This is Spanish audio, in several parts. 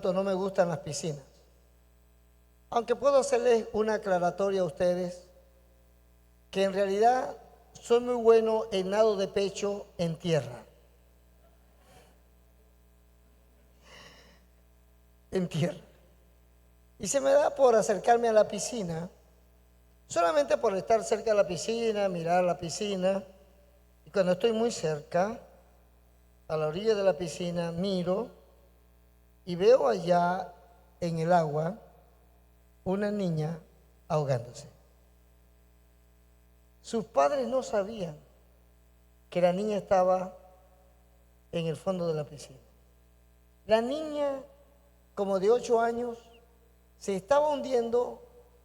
cuánto no me gustan las piscinas. Aunque puedo hacerles una aclaratoria a ustedes, que en realidad soy muy bueno en nado de pecho en tierra. En tierra. Y se me da por acercarme a la piscina, solamente por estar cerca de la piscina, mirar la piscina. Y cuando estoy muy cerca, a la orilla de la piscina, miro y veo allá en el agua una niña ahogándose. Sus padres no sabían que la niña estaba en el fondo de la piscina. La niña, como de 8 años, se estaba hundiendo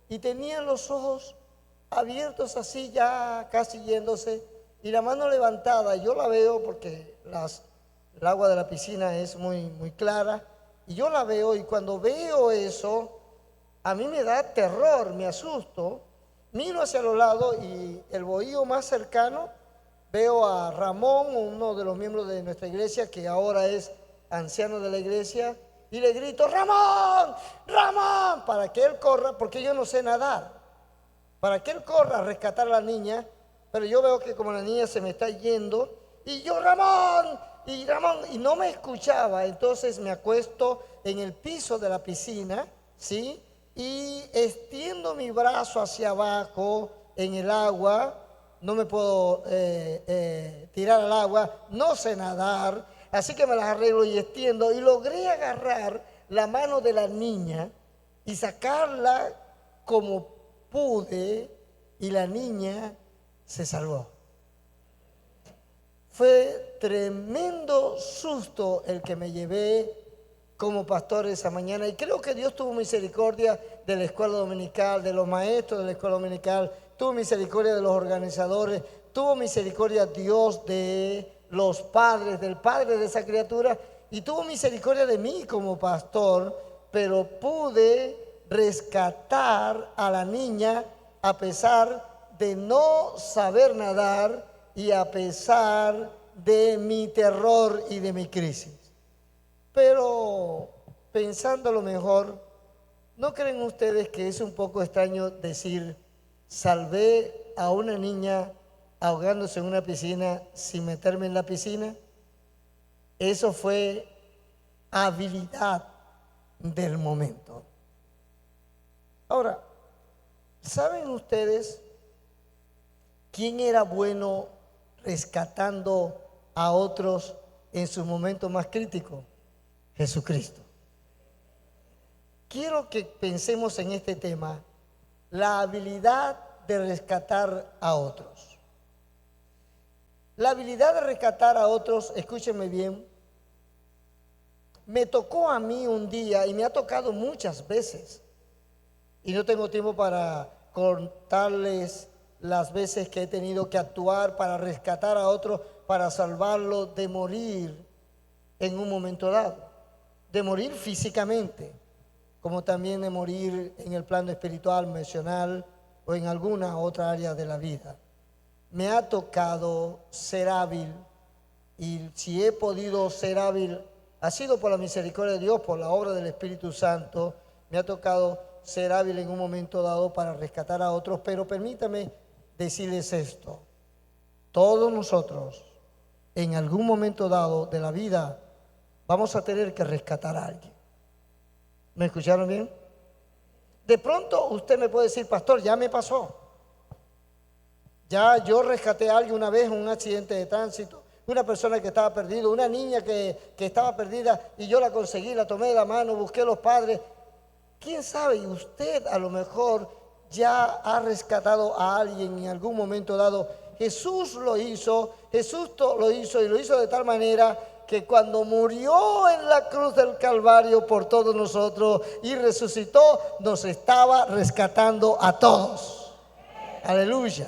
y tenía los ojos abiertos así, ya casi yéndose, y la mano levantada. Yo la veo porque el agua de la piscina es muy clara, y yo la veo, y cuando veo eso, a mí me da terror, me asusto. Miro hacia los lados y el bohío más cercano, veo a Ramón, uno de los miembros de nuestra iglesia, que ahora es anciano de la iglesia, y le grito: ¡Ramón! ¡Ramón! Para que él corra, porque yo no sé nadar, para que él corra a rescatar a la niña. Pero yo veo que como la niña se me está yendo, y yo: ¡Ramón! Y Ramón, y no me escuchaba. Entonces me acuesto en el piso de la piscina, ¿sí? Y extiendo mi brazo hacia abajo en el agua. No me puedo tirar al agua, no sé nadar, así que me las arreglo y extiendo, y logré agarrar la mano de la niña y sacarla como pude, y la niña se salvó. Fue tremendo susto el que me llevé como pastor esa mañana, y creo que Dios tuvo misericordia de la escuela dominical, de los maestros de la escuela dominical, tuvo misericordia de los organizadores, tuvo misericordia Dios de los padres, del padre de esa criatura, y tuvo misericordia de mí como pastor. Pero pude rescatar a la niña a pesar de no saber nadar y a pesar de mi terror y de mi crisis. Pero pensando lo mejor, ¿no creen ustedes que es un poco extraño decir: salvé a una niña ahogándose en una piscina sin meterme en la piscina? Eso fue habilidad del momento. Ahora, ¿saben ustedes quién era bueno rescatando a otros en sus momentos más críticos? Jesucristo. Quiero que pensemos en este tema, la habilidad de rescatar a otros. La habilidad de rescatar a otros, escúchenme bien, me tocó a mí un día, y me ha tocado muchas veces, y no tengo tiempo para contarles las veces que he tenido que actuar para rescatar a otro, para salvarlo de morir en un momento dado, de morir físicamente, como también de morir en el plano espiritual, emocional o en alguna otra área de la vida. Me ha tocado ser hábil, y si he podido ser hábil, ha sido por la misericordia de Dios, por la obra del Espíritu Santo. Me ha tocado ser hábil en un momento dado para rescatar a otros. Pero permítame decirles esto: todos nosotros en algún momento dado de la vida vamos a tener que rescatar a alguien. ¿Me escucharon bien? De pronto usted me puede decir: pastor, ya me pasó. Ya yo rescaté a alguien una vez en un accidente de tránsito, una persona que estaba perdida, una niña que estaba perdida, y yo la conseguí, la tomé de la mano, busqué a los padres. ¿Quién sabe? Y usted a lo mejor ya ha rescatado a alguien en algún momento dado. Jesús lo hizo, lo hizo, y lo hizo de tal manera que cuando murió en la cruz del Calvario por todos nosotros y resucitó, nos estaba rescatando a todos. Aleluya.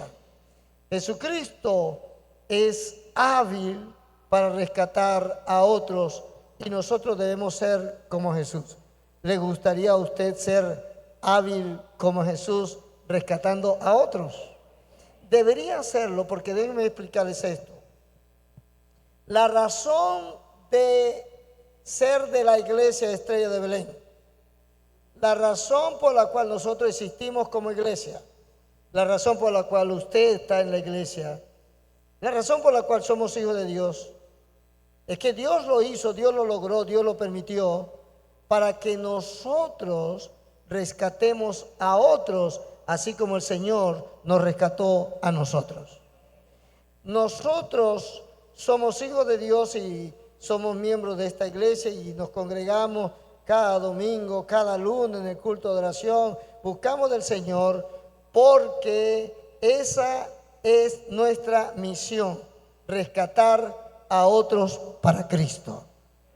Jesucristo es hábil para rescatar a otros, y nosotros debemos ser como Jesús. ¿Le gustaría a usted ser hábil como Jesús rescatando a otros? Debería hacerlo, porque déjenme explicarles esto. La razón de ser de la iglesia Estrella de Belén. La razón por la cual nosotros existimos como iglesia, la razón por la cual usted está en la iglesia, la razón por la cual somos hijos de Dios, es que Dios lo hizo, Dios lo logró, Dios lo permitió, para que nosotros rescatemos a otros, así como el Señor nos rescató a nosotros. Nosotros somos hijos de Dios y somos miembros de esta iglesia y nos congregamos cada domingo, cada lunes en el culto de oración. Buscamos del Señor porque esa es nuestra misión, rescatar a otros para Cristo.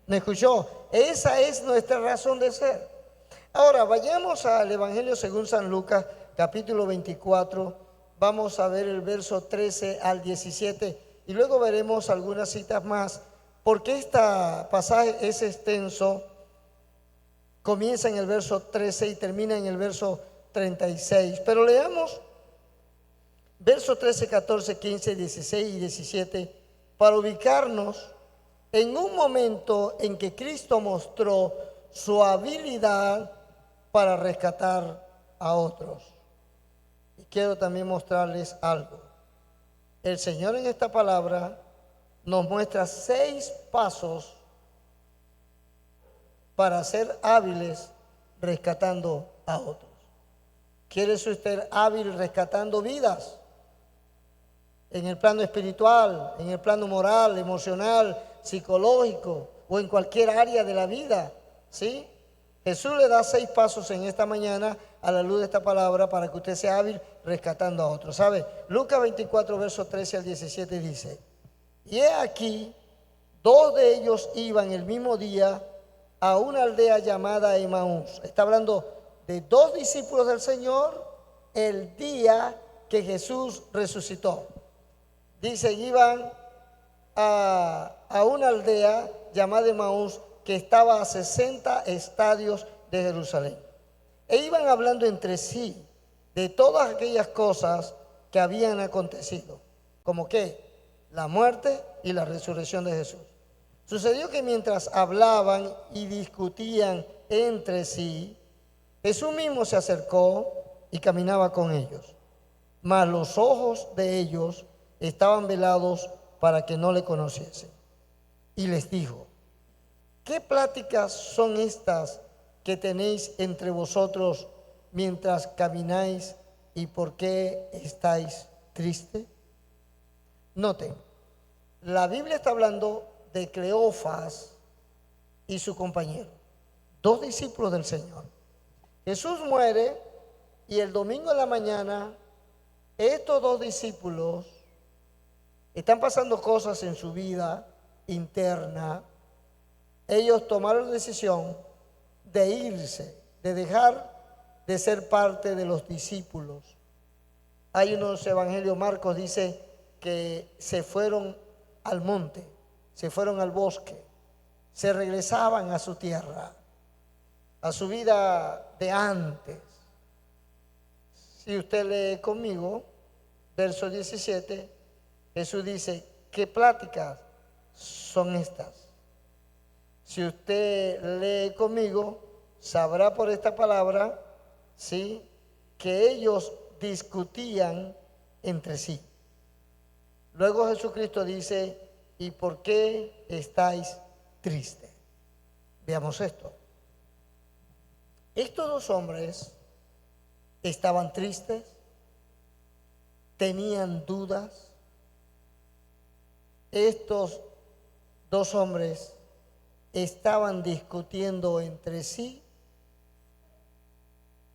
¿Me escuchó? Esa es nuestra razón de ser. Ahora vayamos al Evangelio según San Lucas, capítulo 24. Vamos a ver el verso 13 al 17 y luego veremos algunas citas más, porque este pasaje es extenso. Comienza en el verso 13 y termina en el verso 36. Pero leamos verso 13, 14, 15, 16 y 17 para ubicarnos en un momento en que Cristo mostró su habilidad para rescatar a otros. Y quiero también mostrarles algo. El Señor en esta palabra nos muestra 6 pasos para ser hábiles rescatando a otros. ¿Quiere ser usted hábil rescatando vidas? En el plano espiritual, en el plano moral, emocional, psicológico o en cualquier área de la vida, ¿sí? Jesús le da 6 pasos en esta mañana a la luz de esta palabra para que usted sea hábil rescatando a otros. ¿Sabe? Lucas 24, versos 13 al 17 dice: y he aquí, 2 de ellos iban el mismo día a una aldea llamada Emaús. Está hablando de 2 discípulos del Señor el día que Jesús resucitó. Dice, iban a una aldea llamada Emaús que estaba a 60 estadios de Jerusalén. E iban hablando entre sí de todas aquellas cosas que habían acontecido, como que la muerte y la resurrección de Jesús. Sucedió que mientras hablaban y discutían entre sí, Jesús mismo se acercó y caminaba con ellos, mas los ojos de ellos estaban velados para que no le conociesen. Y les dijo: ¿qué pláticas son estas que tenéis entre vosotros mientras camináis, y por qué estáis tristes? Noten, la Biblia está hablando de Cleofas y su compañero, 2 discípulos del Señor. Jesús muere y el domingo en la mañana estos 2 discípulos están pasando cosas en su vida interna. Ellos tomaron la decisión de irse, de dejar de ser parte de los discípulos. Hay unos evangelios, Marcos dice que se fueron al monte, se fueron al bosque, se regresaban a su tierra, a su vida de antes. Si usted lee conmigo, verso 17, Jesús dice: ¿qué pláticas son estas? Si usted lee conmigo, sabrá por esta palabra, ¿sí?, que ellos discutían entre sí. Luego Jesucristo dice: ¿y por qué estáis tristes? Veamos esto. Estos 2 hombres estaban tristes, tenían dudas. Estos 2 hombres estaban discutiendo entre sí.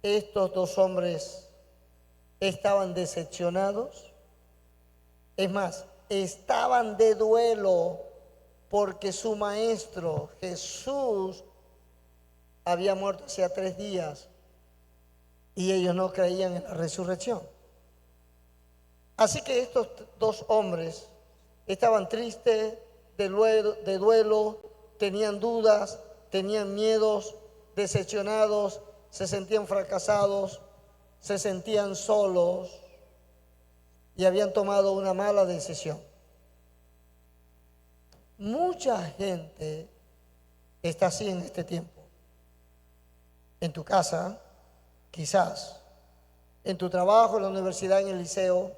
Estos 2 hombres estaban decepcionados. Es más, estaban de duelo porque su maestro Jesús había muerto hacía 3 días y ellos no creían en la resurrección. Así que estos 2 hombres estaban tristes, de duelo, tenían dudas, tenían miedos, decepcionados, se sentían fracasados, se sentían solos y habían tomado una mala decisión. Mucha gente está así en este tiempo. En tu casa, quizás, en tu trabajo, en la universidad, en el liceo,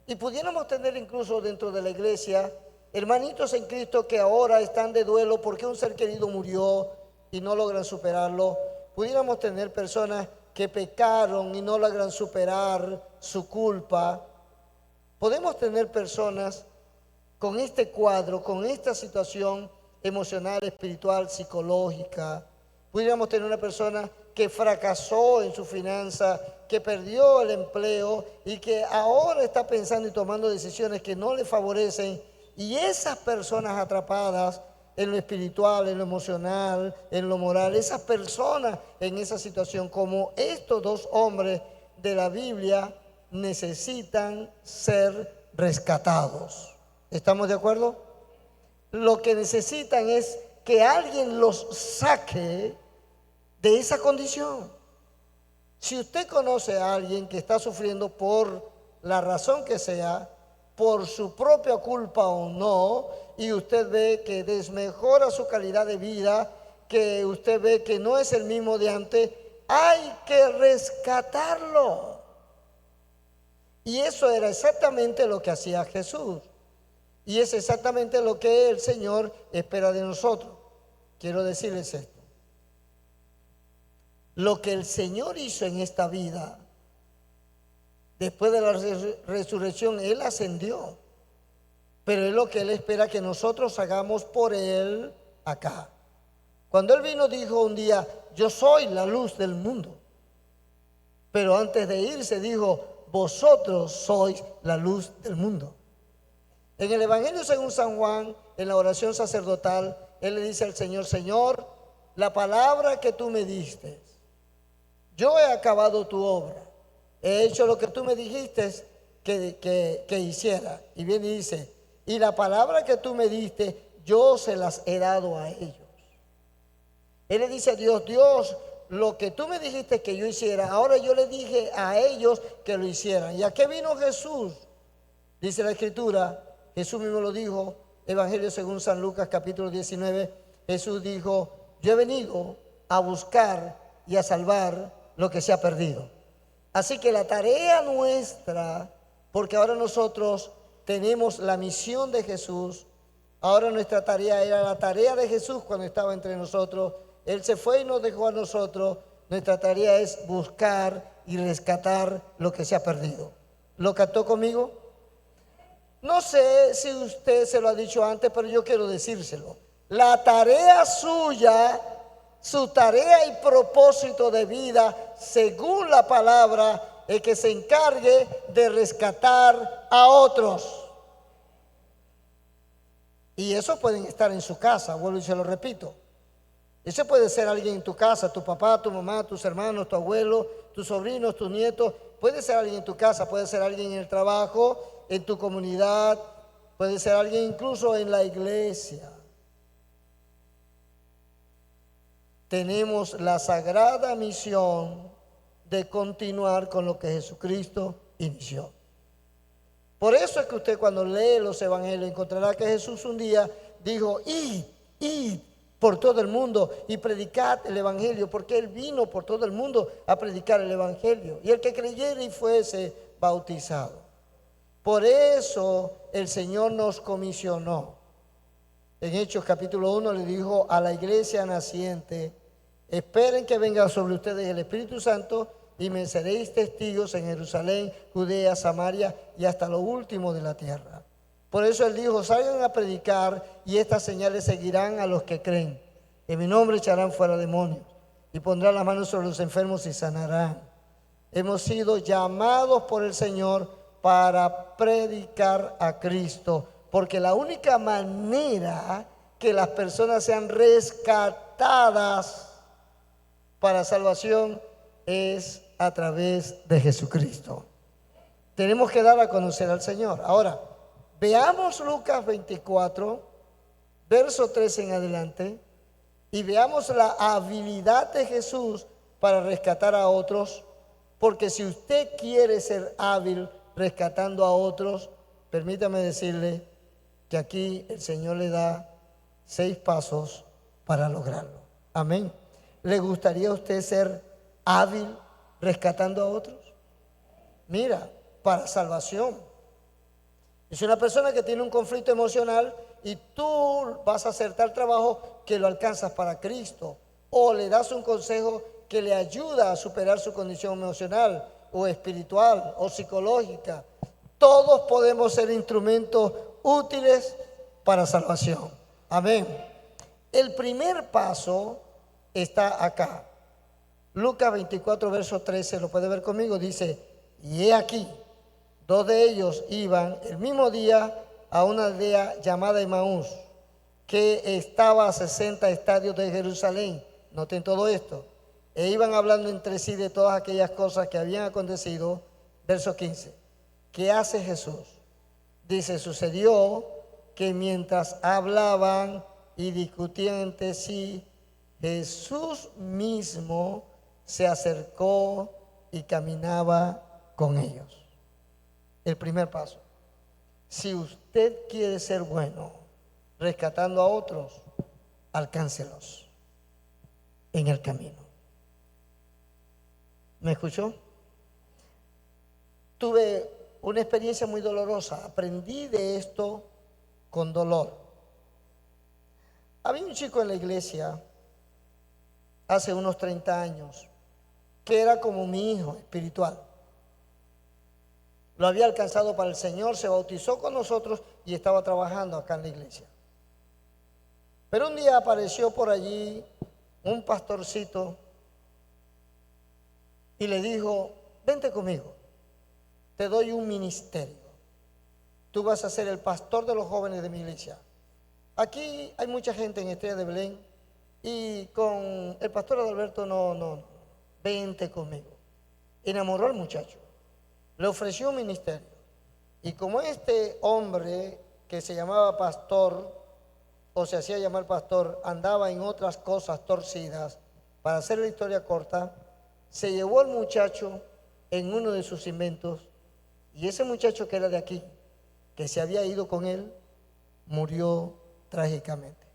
y pudiéramos tener incluso dentro de la iglesia hermanitos en Cristo que ahora están de duelo porque un ser querido murió y no logran superarlo. Pudiéramos tener personas que pecaron y no logran superar su culpa. Podemos tener personas con este cuadro, con esta situación emocional, espiritual, psicológica. Pudiéramos tener una persona que fracasó en su finanza, que perdió el empleo y que ahora está pensando y tomando decisiones que no le favorecen. Y esas personas atrapadas en lo espiritual, en lo emocional, en lo moral, esas personas en esa situación, como estos dos hombres de la Biblia, necesitan ser rescatados. ¿Estamos de acuerdo? Lo que necesitan es que alguien los saque de esa condición. Si usted conoce a alguien que está sufriendo por la razón que sea, por su propia culpa o no, y usted ve que desmejora su calidad de vida, que usted ve que no es el mismo de antes, hay que rescatarlo. Y eso era exactamente lo que hacía Jesús. Y es exactamente lo que el Señor espera de nosotros. Quiero decirles esto. Lo que el Señor hizo en esta vida, después de la resurrección, Él ascendió. Pero es lo que Él espera que nosotros hagamos por Él acá. Cuando Él vino dijo un día, yo soy la luz del mundo. Pero antes de irse dijo, vosotros sois la luz del mundo. En el Evangelio según San Juan, en la oración sacerdotal, Él le dice al Señor, Señor, la palabra que tú me diste, yo he acabado tu obra, he hecho lo que tú me dijiste que hiciera. Y viene y dice, y la palabra que tú me diste, yo se las he dado a ellos. Él le dice a Dios, Dios, lo que tú me dijiste que yo hiciera, ahora yo le dije a ellos que lo hicieran. ¿Y a qué vino Jesús? Dice la Escritura, Jesús mismo lo dijo, Evangelio según San Lucas capítulo 19, Jesús dijo, yo he venido a buscar y a salvar lo que se ha perdido. Así que la tarea nuestra, porque ahora nosotros tenemos la misión de Jesús, ahora nuestra tarea era la tarea de Jesús cuando estaba entre nosotros. Él se fue y nos dejó a nosotros. Nuestra tarea es buscar y rescatar lo que se ha perdido. ¿Lo captó conmigo? No sé si usted se lo ha dicho antes, pero yo quiero decírselo. La tarea suya, su tarea y propósito de vida, según la palabra, es que se encargue de rescatar a otros. Y esos pueden estar en su casa, vuelvo y se lo repito. Ese puede ser alguien en tu casa, tu papá, tu mamá, tus hermanos, tu abuelo, tus sobrinos, tus nietos. Puede ser alguien en tu casa, puede ser alguien en el trabajo, en tu comunidad, puede ser alguien incluso en la iglesia. Tenemos la sagrada misión de continuar con lo que Jesucristo inició. Por eso es que usted cuando lee los evangelios encontrará que Jesús un día dijo, id por todo el mundo y predicad el evangelio, porque Él vino por todo el mundo a predicar el evangelio. Y el que creyere y fuese bautizado. Por eso el Señor nos comisionó. En Hechos capítulo 1 le dijo a la iglesia naciente, esperen que venga sobre ustedes el Espíritu Santo y me seréis testigos en Jerusalén, Judea, Samaria y hasta lo último de la tierra. Por eso Él dijo, salgan a predicar y estas señales seguirán a los que creen. En mi nombre echarán fuera demonios y pondrán las manos sobre los enfermos y sanarán. Hemos sido llamados por el Señor para predicar a Cristo, porque la única manera que las personas sean rescatadas para salvación es a través de Jesucristo. Tenemos que dar a conocer al Señor. Ahora, veamos Lucas 24, verso 13 en adelante, y veamos la habilidad de Jesús para rescatar a otros, porque si usted quiere ser hábil rescatando a otros, permítame decirle que aquí el Señor le da 6 pasos para lograrlo. Amén. ¿Le gustaría a usted ser hábil rescatando a otros? Mira, para salvación. Es una persona que tiene un conflicto emocional y tú vas a hacer tal trabajo que lo alcanzas para Cristo, o le das un consejo que le ayuda a superar su condición emocional o espiritual o psicológica. Todos podemos ser instrumentos útiles para salvación. Amén. El primer paso está acá. Lucas 24, verso 13, lo puede ver conmigo, dice: y he aquí, dos de ellos iban el mismo día a una aldea llamada Emaús, que estaba a 60 estadios de Jerusalén. Noten todo esto. E iban hablando entre sí de todas aquellas cosas que habían acontecido. Verso 15. ¿Qué hace Jesús? Dice: sucedió que mientras hablaban y discutían entre sí, Jesús mismo se acercó y caminaba con ellos. El primer paso. Si usted quiere ser bueno rescatando a otros, alcáncelos en el camino. ¿Me escuchó? Tuve una experiencia muy dolorosa. Aprendí de esto con dolor. Había un chico en la iglesia hace unos 30 años que era como mi hijo espiritual. Lo había alcanzado para el Señor, se bautizó con nosotros y estaba trabajando acá en la iglesia. Pero un día apareció por allí un pastorcito y le dijo: vente conmigo, te doy un ministerio. Tú vas a ser el pastor de los jóvenes de mi iglesia. Aquí hay mucha gente en Estrella de Belén y con el pastor Adalberto no, vente conmigo. Enamoró al muchacho, le ofreció un ministerio. Y como este hombre que se llamaba pastor, o se hacía llamar pastor, andaba en otras cosas torcidas, para hacer la historia corta, se llevó al muchacho en uno de sus inventos, y ese muchacho que era de aquí, que se había ido con él, murió trágicamente.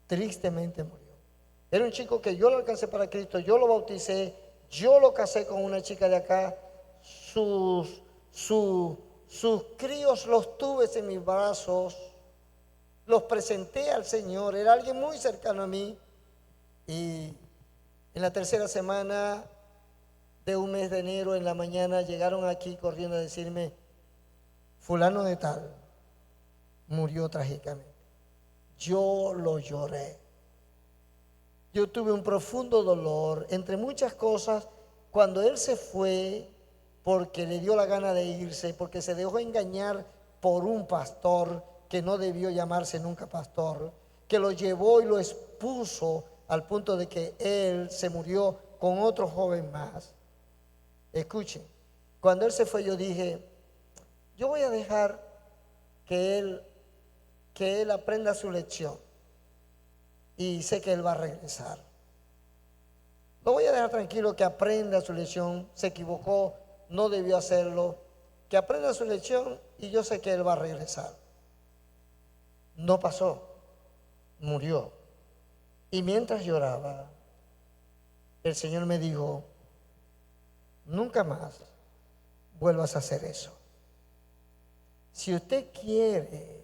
Tristemente murió. Era un chico que yo lo alcancé para Cristo, yo lo bauticé, yo lo casé con una chica de acá, sus críos los tuve en mis brazos, los presenté al Señor, era alguien muy cercano a mí. Y en la tercera semana de un mes de enero, en la mañana, llegaron aquí corriendo a decirme: fulano de tal murió trágicamente. Yo lo lloré. Yo tuve un profundo dolor, entre muchas cosas, cuando él se fue porque le dio la gana de irse, porque se dejó engañar por un pastor que no debió llamarse nunca pastor, que lo llevó y lo expuso al punto de que él se murió con otro joven más. Escuchen, cuando él se fue yo dije: yo voy a dejar que él aprenda su lección y sé que él va a regresar. Lo voy a dejar tranquilo, que aprenda su lección, se equivocó, no debió hacerlo, que aprenda su lección y yo sé que él va a regresar. No pasó, murió. Y mientras lloraba, el Señor me dijo: nunca más vuelvas a hacer eso. Si usted quiere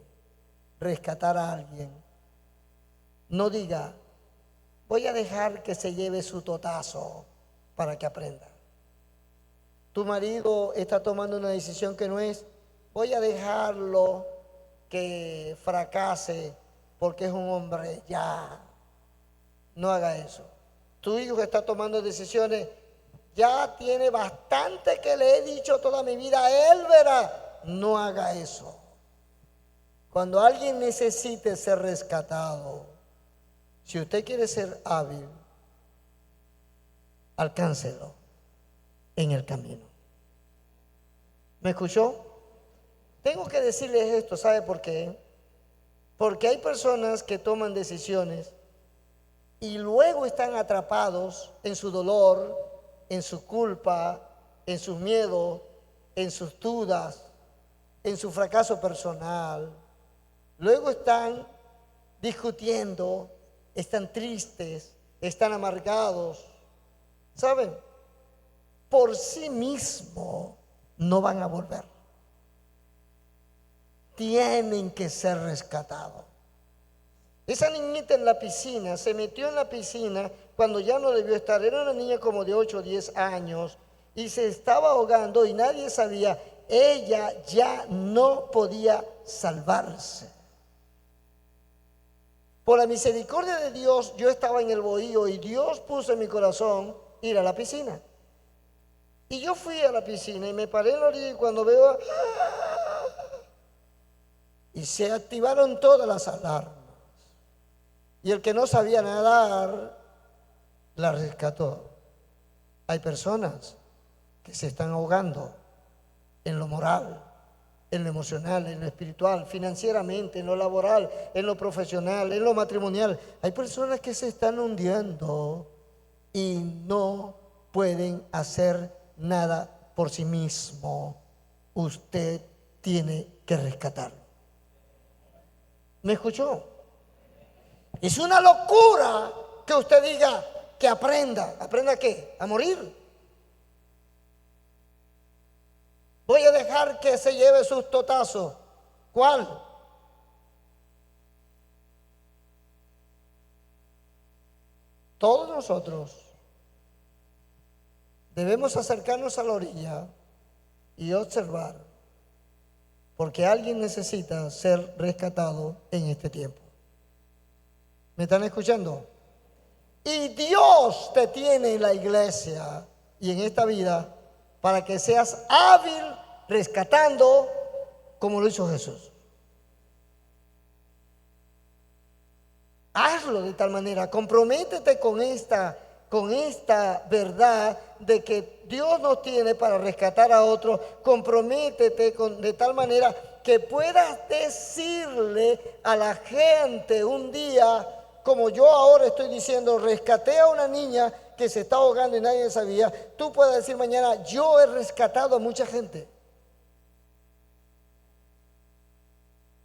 rescatar a alguien, no diga: voy a dejar que se lleve su totazo para que aprenda. Tu marido está tomando una decisión que no es: voy a dejarlo que fracase porque es un hombre ya. No haga eso. Tu hijo está tomando decisiones: ya tiene bastante que le he dicho toda mi vida, él verá. No haga eso. Cuando alguien necesite ser rescatado, si usted quiere ser hábil, alcáncelo en el camino. ¿Me escuchó? Tengo que decirles esto, ¿sabe por qué? Porque hay personas que toman decisiones y luego están atrapados en su dolor, en su culpa, en sus miedos, en sus dudas, en su fracaso personal. Luego están discutiendo, están tristes, están amargados. ¿Saben? Por sí mismo no van a volver. Tienen que ser rescatados. Esa niñita en la piscina, se metió en la piscina cuando ya no debió estar. Era una niña como de 8 o 10 años y se estaba ahogando y nadie sabía. Ella ya no podía salvarse. Por la misericordia de Dios, yo estaba en el bohío y Dios puso en mi corazón ir a la piscina. Y yo fui a la piscina y me paré en la orilla y cuando veo... Y se activaron todas las alarmas. Y el que no sabía nadar, la rescató. Hay personas que se están ahogando en lo moral, en lo emocional, en lo espiritual, financieramente, en lo laboral, en lo profesional, en lo matrimonial. Hay personas que se están hundiendo y no pueden hacer nada por sí mismo. Usted tiene que rescatarlo. ¿Me escuchó? Es una locura que usted diga que aprenda. ¿Aprenda qué? A morir. Voy a dejar que se lleve sus totazos. ¿Cuál? Todos nosotros debemos acercarnos a la orilla y observar, porque alguien necesita ser rescatado en este tiempo. ¿Me están escuchando? Y Dios te tiene en la iglesia y en esta vida para que seas hábil rescatando como lo hizo Jesús. Hazlo de tal manera, comprométete con esta verdad de que Dios nos tiene para rescatar a otros. Comprométete de tal manera que puedas decirle a la gente un día, como yo ahora estoy diciendo, rescaté a una niña que se está ahogando y nadie sabía. Tú puedes decir mañana, yo he rescatado a mucha gente.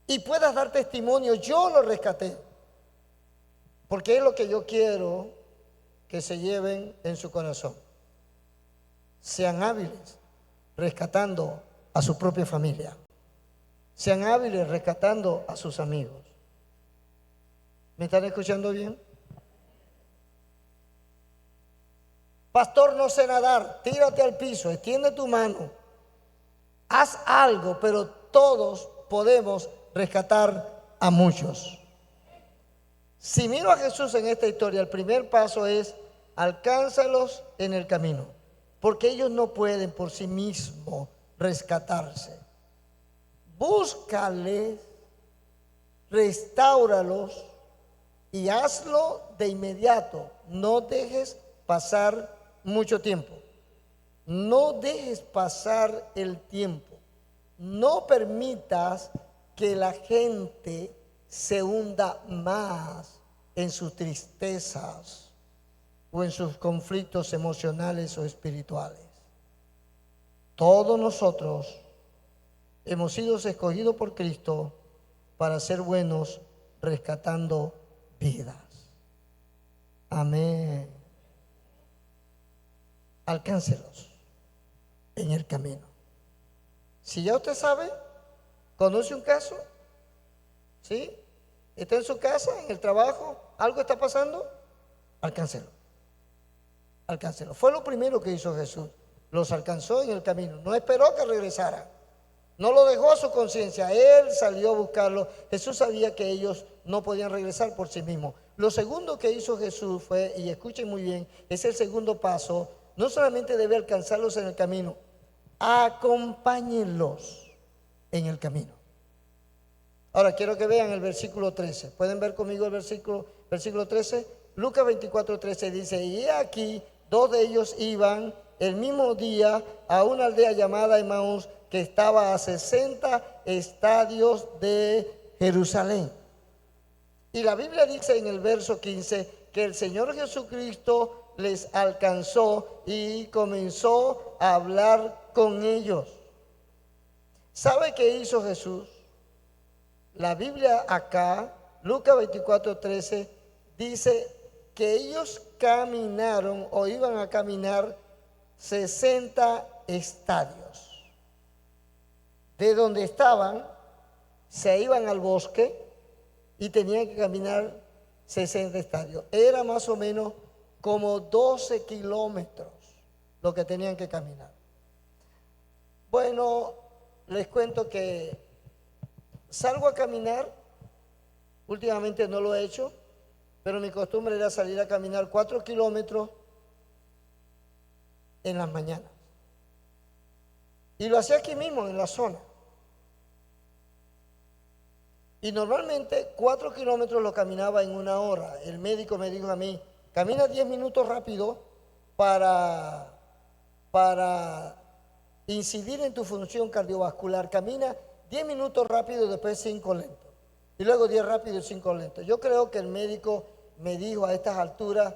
Y puedas dar testimonio, yo lo rescaté. Porque es lo que yo quiero que se lleven en su corazón. Sean hábiles rescatando a su propia familia. Sean hábiles rescatando a sus amigos. ¿Me están escuchando bien? Pastor, no sé nadar. Tírate al piso, extiende tu mano. Haz algo, pero todos podemos rescatar a muchos. Si miro a Jesús en esta historia, el primer paso es alcánzalos en el camino, porque ellos no pueden por sí mismos rescatarse. Búscales, restáuralos y hazlo de inmediato. No dejes pasar mucho tiempo. No dejes pasar el tiempo. No permitas que la gente se hunda más en sus tristezas o en sus conflictos emocionales o espirituales. Todos nosotros hemos sido escogidos por Cristo para ser buenos rescatando vidas. Amén. Alcáncelos en el camino. Si ya usted sabe, conoce un caso, ¿sí? Está en su casa, en el trabajo, algo está pasando, alcáncelo. Alcáncelo. Fue lo primero que hizo Jesús. Los alcanzó en el camino. No esperó que regresara. No lo dejó a su conciencia. Él salió a buscarlo. Jesús sabía que ellos no podían regresar por sí mismos. Lo segundo que hizo Jesús fue, y escuchen muy bien, es el segundo paso. No solamente debe alcanzarlos en el camino, acompáñenlos en el camino. Ahora quiero que vean el versículo 13. ¿Pueden ver conmigo el versículo 13? Lucas 24:13 dice, y aquí 2 de ellos iban el mismo día a una aldea llamada Emaús, que estaba a 60 estadios de Jerusalén. Y la Biblia dice en el verso 15 que el Señor Jesucristo les alcanzó y comenzó a hablar con ellos. ¿Sabe qué hizo Jesús? La Biblia acá Lucas 24:13 dice que ellos caminaron o iban a caminar 60 estadios. De donde estaban, se iban al bosque y tenían que caminar 60 estadios. Era más o menos como 12 kilómetros lo que tenían que caminar. Bueno, les cuento que salgo a caminar. Últimamente no lo he hecho, pero mi costumbre era salir a caminar 4 kilómetros en las mañanas. Y lo hacía aquí mismo, en la zona. Y normalmente 4 kilómetros lo caminaba en 1 hora. El médico me dijo a mí, camina 10 minutos rápido para incidir en tu función cardiovascular. Camina 10 minutos rápido, después 5 lentos. Y luego 10 rápido y 5 lentos. Yo creo que el médico me dijo a estas alturas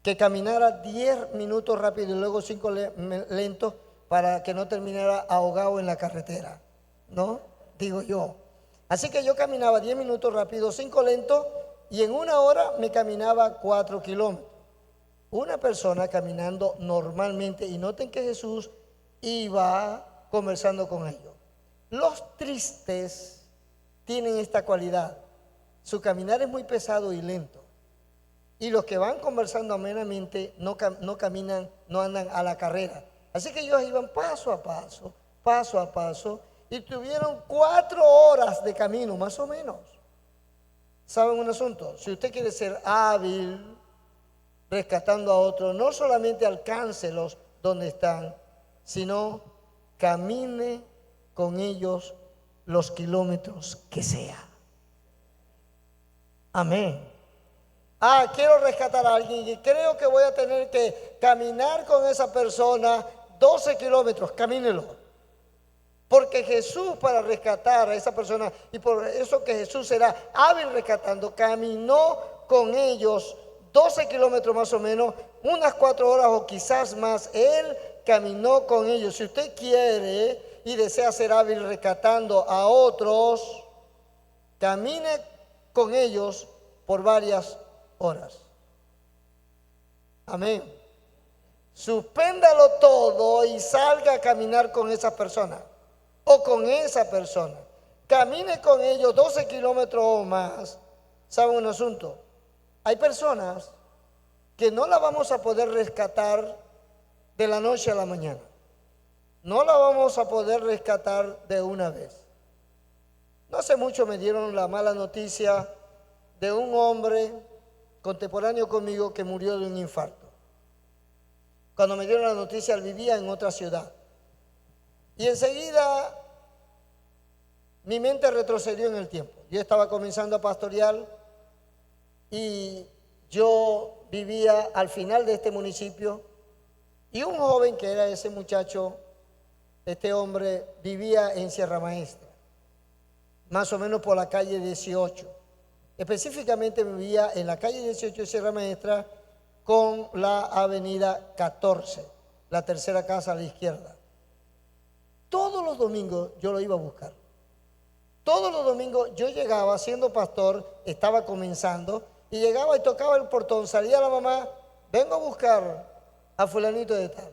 que caminara 10 minutos rápido y luego 5 lentos para que no terminara ahogado en la carretera, ¿no? Digo yo. Así que yo caminaba 10 minutos rápido, 5 lentos y en 1 hora me caminaba 4 kilómetros. Una persona caminando normalmente, y noten que Jesús iba conversando con ellos. Los tristes tienen esta cualidad. Su caminar es muy pesado y lento. Y los que van conversando amenamente no caminan, no andan a la carrera. Así que ellos iban paso a paso, y tuvieron 4 horas de camino, más o menos. ¿Saben un asunto? Si usted quiere ser hábil rescatando a otros, no solamente alcáncelos donde están, sino camine con ellos los kilómetros que sea. Amén. Quiero rescatar a alguien y creo que voy a tener que caminar con esa persona 12 kilómetros, camínelo. Porque Jesús, para rescatar a esa persona, y por eso que Jesús será hábil rescatando, caminó con ellos 12 kilómetros más o menos, unas 4 horas o quizás más. Él caminó con ellos. Si usted quiere y desea ser hábil rescatando a otros, camine con ellos por varias horas. Amén. Suspéndalo todo y salga a caminar con esa persona o con esa persona. Camine con ellos 12 kilómetros o más. ¿Saben un asunto? Hay personas que no la vamos a poder rescatar de la noche a la mañana. No la vamos a poder rescatar de una vez. No hace mucho me dieron la mala noticia de un hombre contemporáneo conmigo que murió de un infarto. Cuando me dieron la noticia, él vivía en otra ciudad. Y enseguida mi mente retrocedió en el tiempo. Yo estaba comenzando a pastorear y yo vivía al final de este municipio, y un joven que era ese muchacho, este hombre, vivía en Sierra Maestra, más o menos por la calle 18. Específicamente vivía en la calle 18 de Sierra Maestra con la avenida 14, la tercera casa a la izquierda. Todos los domingos yo lo iba a buscar. Todos los domingos yo llegaba, siendo pastor, estaba comenzando, y llegaba y tocaba el portón, salía la mamá, vengo a buscar a fulanito de tal.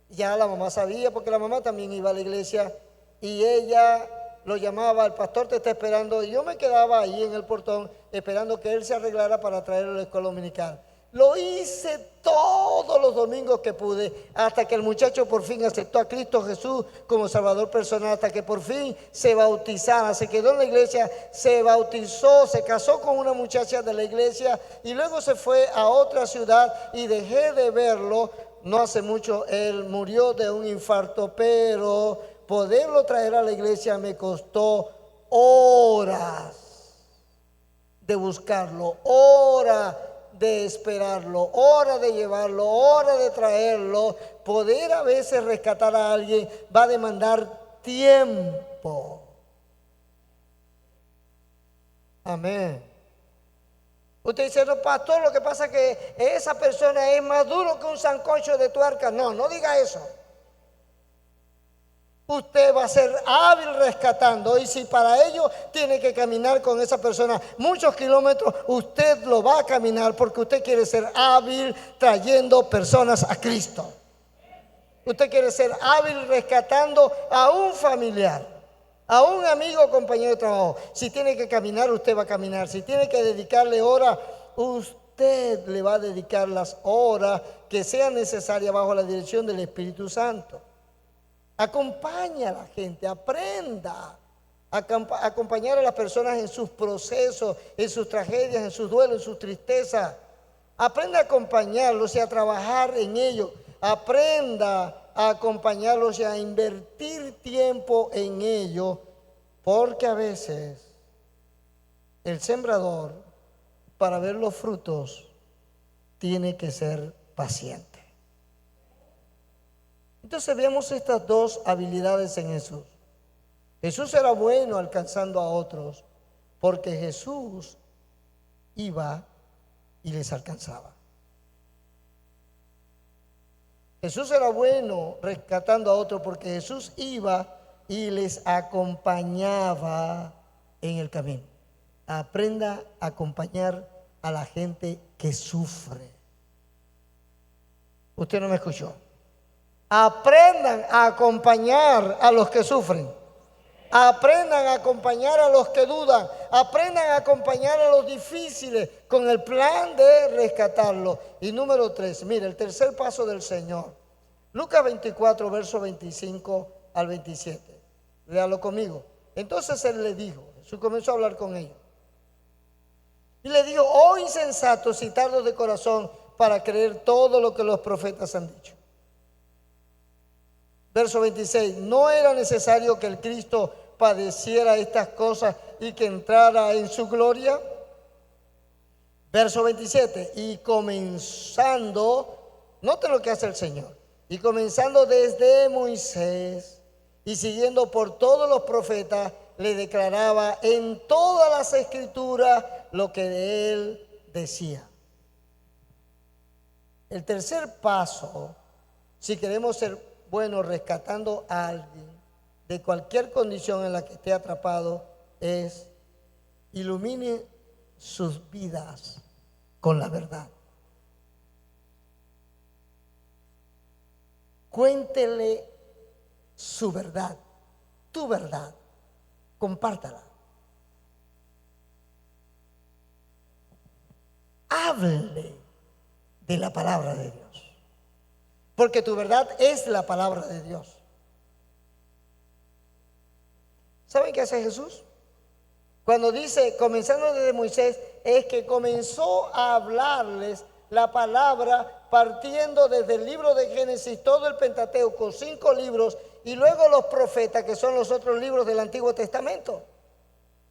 Ya la mamá sabía, porque la mamá también iba a la iglesia, y ella lo llamaba, el pastor te está esperando, y yo me quedaba ahí en el portón esperando que él se arreglara para traerlo a la escuela dominical. Lo hice todos los domingos que pude, hasta que el muchacho por fin aceptó a Cristo Jesús como Salvador personal, hasta que por fin se bautizara, se quedó en la iglesia, se bautizó, se casó con una muchacha de la iglesia y luego se fue a otra ciudad y dejé de verlo. No hace mucho él murió de un infarto, pero poderlo traer a la iglesia me costó horas de buscarlo, horas de esperarlo, hora de llevarlo, hora de traerlo. Poder a veces rescatar a alguien va a demandar tiempo. Amén. Usted dice, no, pastor, lo que pasa es que esa persona es más duro que un sancocho de tuerca. No, no diga eso. Usted va a ser hábil rescatando, y si para ello tiene que caminar con esa persona muchos kilómetros, usted lo va a caminar porque usted quiere ser hábil trayendo personas a Cristo. Usted quiere ser hábil rescatando a un familiar, a un amigo o compañero de trabajo. Si tiene que caminar, usted va a caminar. Si tiene que dedicarle horas, usted le va a dedicar las horas que sean necesarias bajo la dirección del Espíritu Santo. Acompaña a la gente, aprenda a acompañar a las personas en sus procesos, en sus tragedias, en sus duelos, en sus tristezas. Aprenda a acompañarlos y a trabajar en ellos. Aprenda a acompañarlos y a invertir tiempo en ellos, porque a veces el sembrador, para ver los frutos, tiene que ser paciente. Entonces vemos estas dos habilidades en Jesús. Jesús era bueno alcanzando a otros porque Jesús iba y les alcanzaba. Jesús era bueno rescatando a otros porque Jesús iba y les acompañaba en el camino. Aprenda a acompañar a la gente que sufre. Usted no me escuchó. Aprendan a acompañar a los que sufren. Aprendan a acompañar a los que dudan. Aprendan a acompañar a los difíciles con el plan de rescatarlos. Y número 3, mire, el tercer paso del Señor. Lucas 24, verso 25 al 27. Léalo conmigo. Entonces Él le dijo, Jesús comenzó a hablar con ellos. Y le dijo, oh insensatos y tardos de corazón para creer todo lo que los profetas han dicho. Verso 26, ¿no era necesario que el Cristo padeciera estas cosas y que entrara en su gloria? Verso 27, y comenzando, note lo que hace el Señor, y comenzando desde Moisés y siguiendo por todos los profetas, le declaraba en todas las escrituras lo que de él decía. El tercer paso, si queremos ser buenos rescatando a alguien de cualquier condición en la que esté atrapado, es ilumine sus vidas con la verdad. Cuéntele su verdad, tu verdad, compártala. Hable de la palabra de Dios. Porque tu verdad es la palabra de Dios. ¿Saben qué hace Jesús? Cuando dice, comenzando desde Moisés, es que comenzó a hablarles la palabra partiendo desde el libro de Génesis, todo el Pentateuco, 5 libros, y luego los profetas, que son los otros libros del Antiguo Testamento.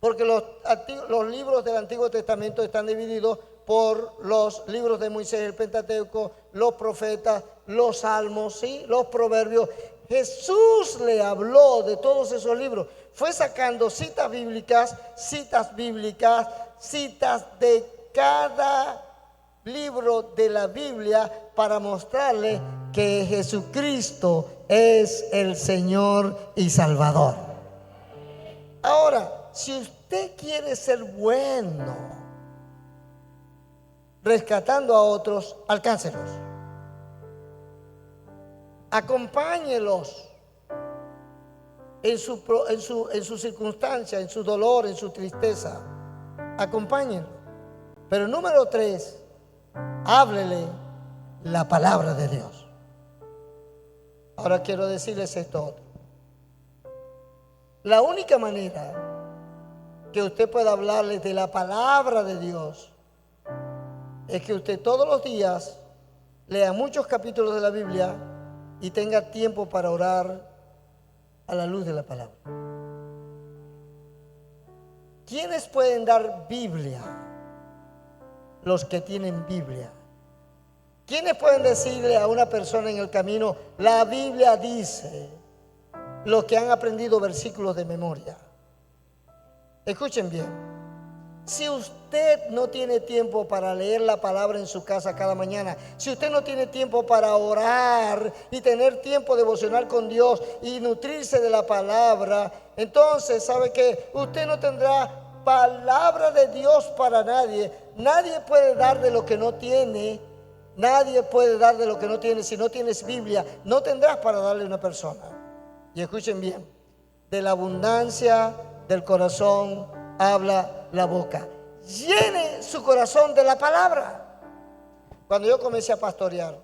Porque los libros del Antiguo Testamento están divididos por los libros de Moisés, el Pentateuco, los profetas, los salmos, ¿sí? Los proverbios. Jesús le habló de todos esos libros. Fue sacando citas bíblicas, citas de cada libro de la Biblia para mostrarle que Jesucristo es el Señor y Salvador. Ahora, si usted quiere ser bueno rescatando a otros, alcáncelos. Acompáñelos en su circunstancia, en su dolor, en su tristeza. Acompáñenlo. Pero número 3, háblele la palabra de Dios. Ahora quiero decirles esto otro. La única manera que usted pueda hablarles de la palabra de Dios es que usted todos los días lea muchos capítulos de la Biblia y tenga tiempo para orar a la luz de la palabra. ¿Quiénes pueden dar Biblia? Los que tienen Biblia. ¿Quiénes pueden decirle a una persona en el camino, la Biblia dice? Los que han aprendido versículos de memoria. Escuchen bien. Si usted no tiene tiempo para leer la palabra en su casa cada mañana, si usted no tiene tiempo para orar y tener tiempo devocional con Dios y nutrirse de la palabra, entonces sabe que usted no tendrá palabra de Dios para nadie. Nadie puede dar de lo que no tiene. Nadie puede dar de lo que no tiene. Si no tienes Biblia, no tendrás para darle a una persona. Y escuchen bien, de la abundancia del corazón habla la boca. Llene su corazón de la palabra. Cuando yo comencé a pastorear,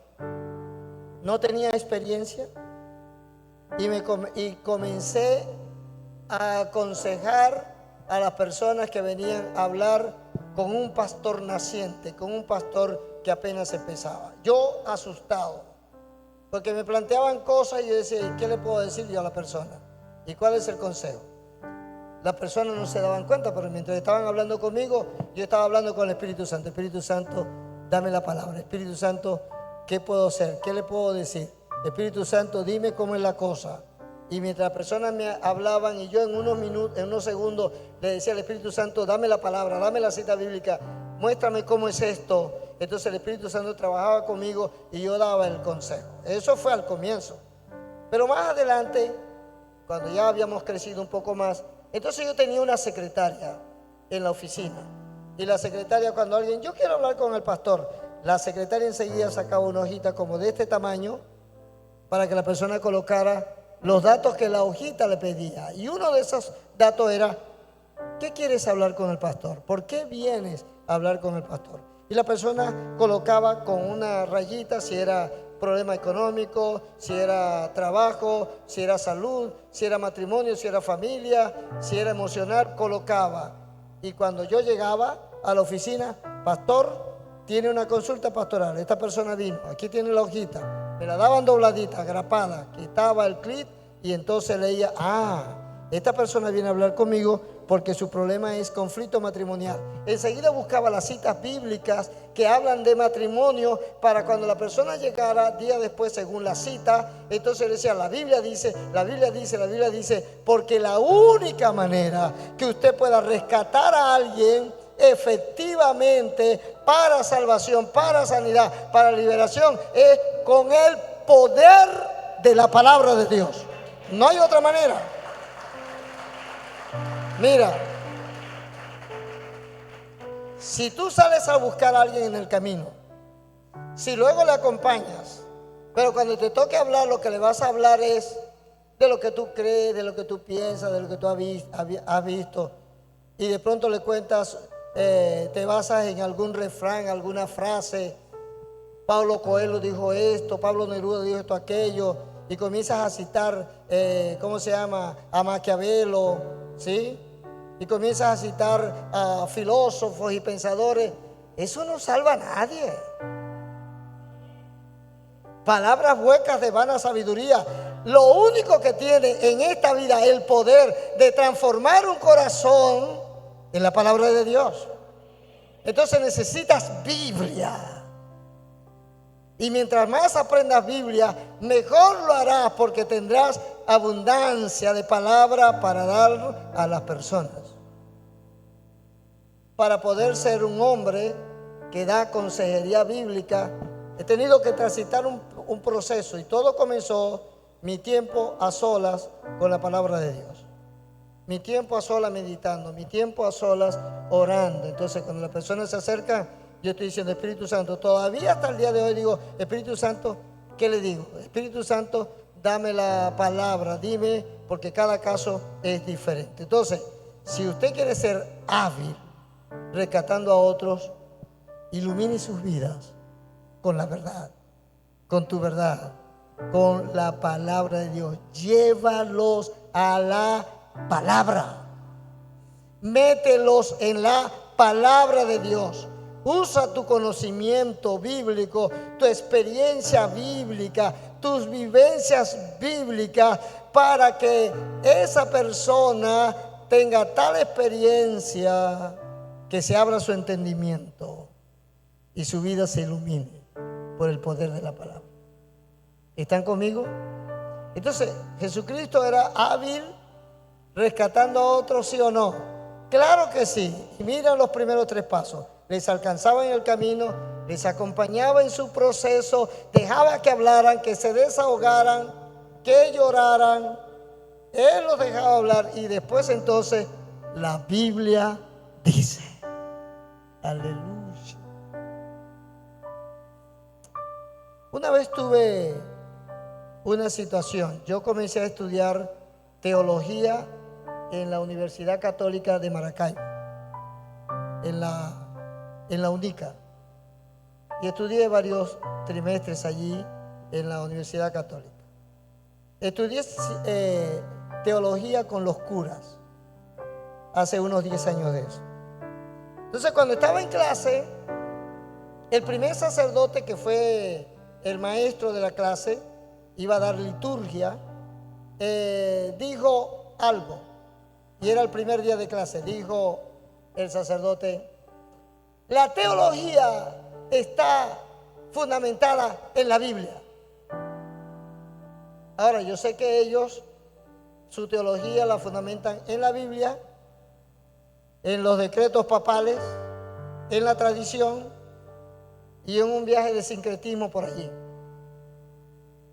no tenía experiencia y comencé a aconsejar a las personas que venían a hablar con un pastor naciente, con un pastor que apenas empezaba. Yo asustado, porque me planteaban cosas y yo decía, ¿y qué le puedo decir yo a la persona? ¿Y cuál es el consejo? Las personas no se daban cuenta, pero mientras estaban hablando conmigo, yo estaba hablando con el Espíritu Santo. Espíritu Santo, dame la palabra. Espíritu Santo, ¿qué puedo hacer? ¿Qué le puedo decir? Espíritu Santo, dime cómo es la cosa. Y mientras las personas me hablaban y yo en unos minutos, en unos segundos, le decía al Espíritu Santo, dame la palabra, dame la cita bíblica, muéstrame cómo es esto. Entonces el Espíritu Santo trabajaba conmigo y yo daba el consejo. Eso fue al comienzo. Pero más adelante, cuando ya habíamos crecido un poco más, entonces yo tenía una secretaria en la oficina. Y la secretaria, cuando alguien, yo quiero hablar con el pastor, la secretaria enseguida sacaba una hojita como de este tamaño para que la persona colocara los datos que la hojita le pedía. Y uno de esos datos era, ¿qué quieres hablar con el pastor? ¿Por qué vienes a hablar con el pastor? Y la persona colocaba con una rayita si era problema económico, si era trabajo, si era salud, si era matrimonio, si era familia, si era emocional, colocaba. Y cuando yo llegaba a la oficina, pastor, tiene una consulta pastoral, esta persona vino, aquí tiene la hojita, me la daban dobladita, grapada, quitaba el clip y entonces leía, esta persona viene a hablar conmigo porque su problema es conflicto matrimonial. Enseguida buscaba las citas bíblicas que hablan de matrimonio para cuando la persona llegara día después según la cita, entonces decía, la Biblia dice, la Biblia dice, la Biblia dice, porque la única manera que usted pueda rescatar a alguien efectivamente para salvación, para sanidad, para liberación, es con el poder de la palabra de Dios. No hay otra manera. Mira, si tú sales a buscar a alguien en el camino, si luego le acompañas, pero cuando te toque hablar, lo que le vas a hablar es de lo que tú crees, de lo que tú piensas, de lo que tú has visto, y de pronto le cuentas, te basas en algún refrán, alguna frase, Pablo Coelho dijo esto, Pablo Neruda dijo esto, aquello, y comienzas a citar, ¿cómo se llama? A Maquiavelo, ¿sí? Y comienzas a citar a filósofos y pensadores. Eso no salva a nadie. Palabras huecas de vana sabiduría. Lo único que tiene en esta vida el poder de transformar un corazón es la palabra de Dios. Entonces necesitas Biblia. Y mientras más aprendas Biblia, mejor lo harás porque tendrás abundancia de palabra para dar a las personas. Para poder ser un hombre que da consejería bíblica, he tenido que transitar un proceso y todo comenzó mi tiempo a solas con la palabra de Dios. Mi tiempo a solas meditando, mi tiempo a solas orando. Entonces cuando la persona se acerca, yo estoy diciendo, Espíritu Santo, todavía hasta el día de hoy digo, Espíritu Santo, ¿qué le digo? Espíritu Santo, dame la palabra, dime, porque cada caso es diferente. Entonces, si usted quiere ser hábil rescatando a otros, ilumine sus vidas con la verdad, con tu verdad, con la palabra de Dios. Llévalos a la palabra. Mételos en la palabra de Dios. Usa tu conocimiento bíblico, tu experiencia bíblica, tus vivencias bíblicas para que esa persona tenga tal experiencia que se abra su entendimiento y su vida se ilumine por el poder de la palabra. ¿Están conmigo? Entonces, Jesucristo era hábil rescatando a otros, ¿sí o no? Claro que sí. Y mira los primeros 3 pasos. Les alcanzaba en el camino, les acompañaba en su proceso, dejaba que hablaran, que se desahogaran, que lloraran. Él los dejaba hablar y después entonces la Biblia dice. Aleluya. Una vez tuve una situación. Yo comencé a estudiar teología en la Universidad Católica de Maracaibo, en la UNICA. Y estudié varios trimestres allí en la Universidad Católica. Estudié teología con los curas hace unos 10 años de eso. Entonces, cuando estaba en clase, el primer sacerdote, que fue el maestro de la clase, iba a dar liturgia, dijo algo, y era el primer día de clase. Dijo el sacerdote: la teología está fundamentada en la Biblia. Ahora, yo sé que ellos su teología la fundamentan en la Biblia, en los decretos papales, en la tradición y en un viaje de sincretismo por allí.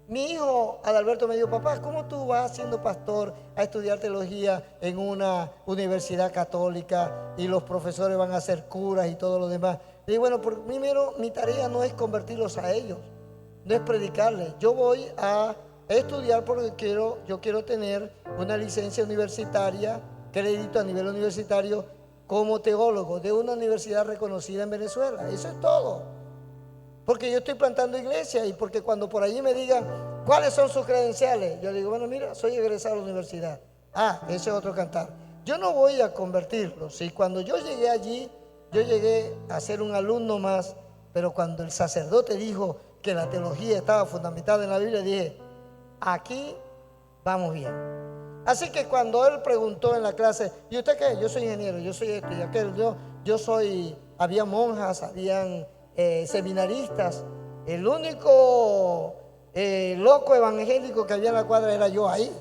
Mi hijo Adalberto me dijo: papá, ¿cómo tú vas siendo pastor a estudiar teología en una universidad católica y los profesores van a ser curas y todo lo demás? Le digo: bueno, primero mi tarea no es convertirlos a ellos, no es predicarles. Yo voy a estudiar porque yo quiero tener una licencia universitaria, crédito a nivel universitario como teólogo de una universidad reconocida en Venezuela. Eso es todo. Porque yo estoy plantando iglesia y porque cuando por allí me digan cuáles son sus credenciales, yo digo: bueno, mira, soy egresado de la universidad. Ah, ese es otro cantar. Yo no voy a convertirlos. Y cuando yo llegué allí, yo llegué a ser un alumno más, pero cuando el sacerdote dijo que la teología estaba fundamentada en la Biblia, dije: aquí vamos bien. Así que cuando él preguntó en la clase: ¿y usted qué? Yo soy ingeniero, yo soy esto y aquel, yo soy, había monjas, habían seminaristas. El único loco evangélico que había en la cuadra era yo ahí.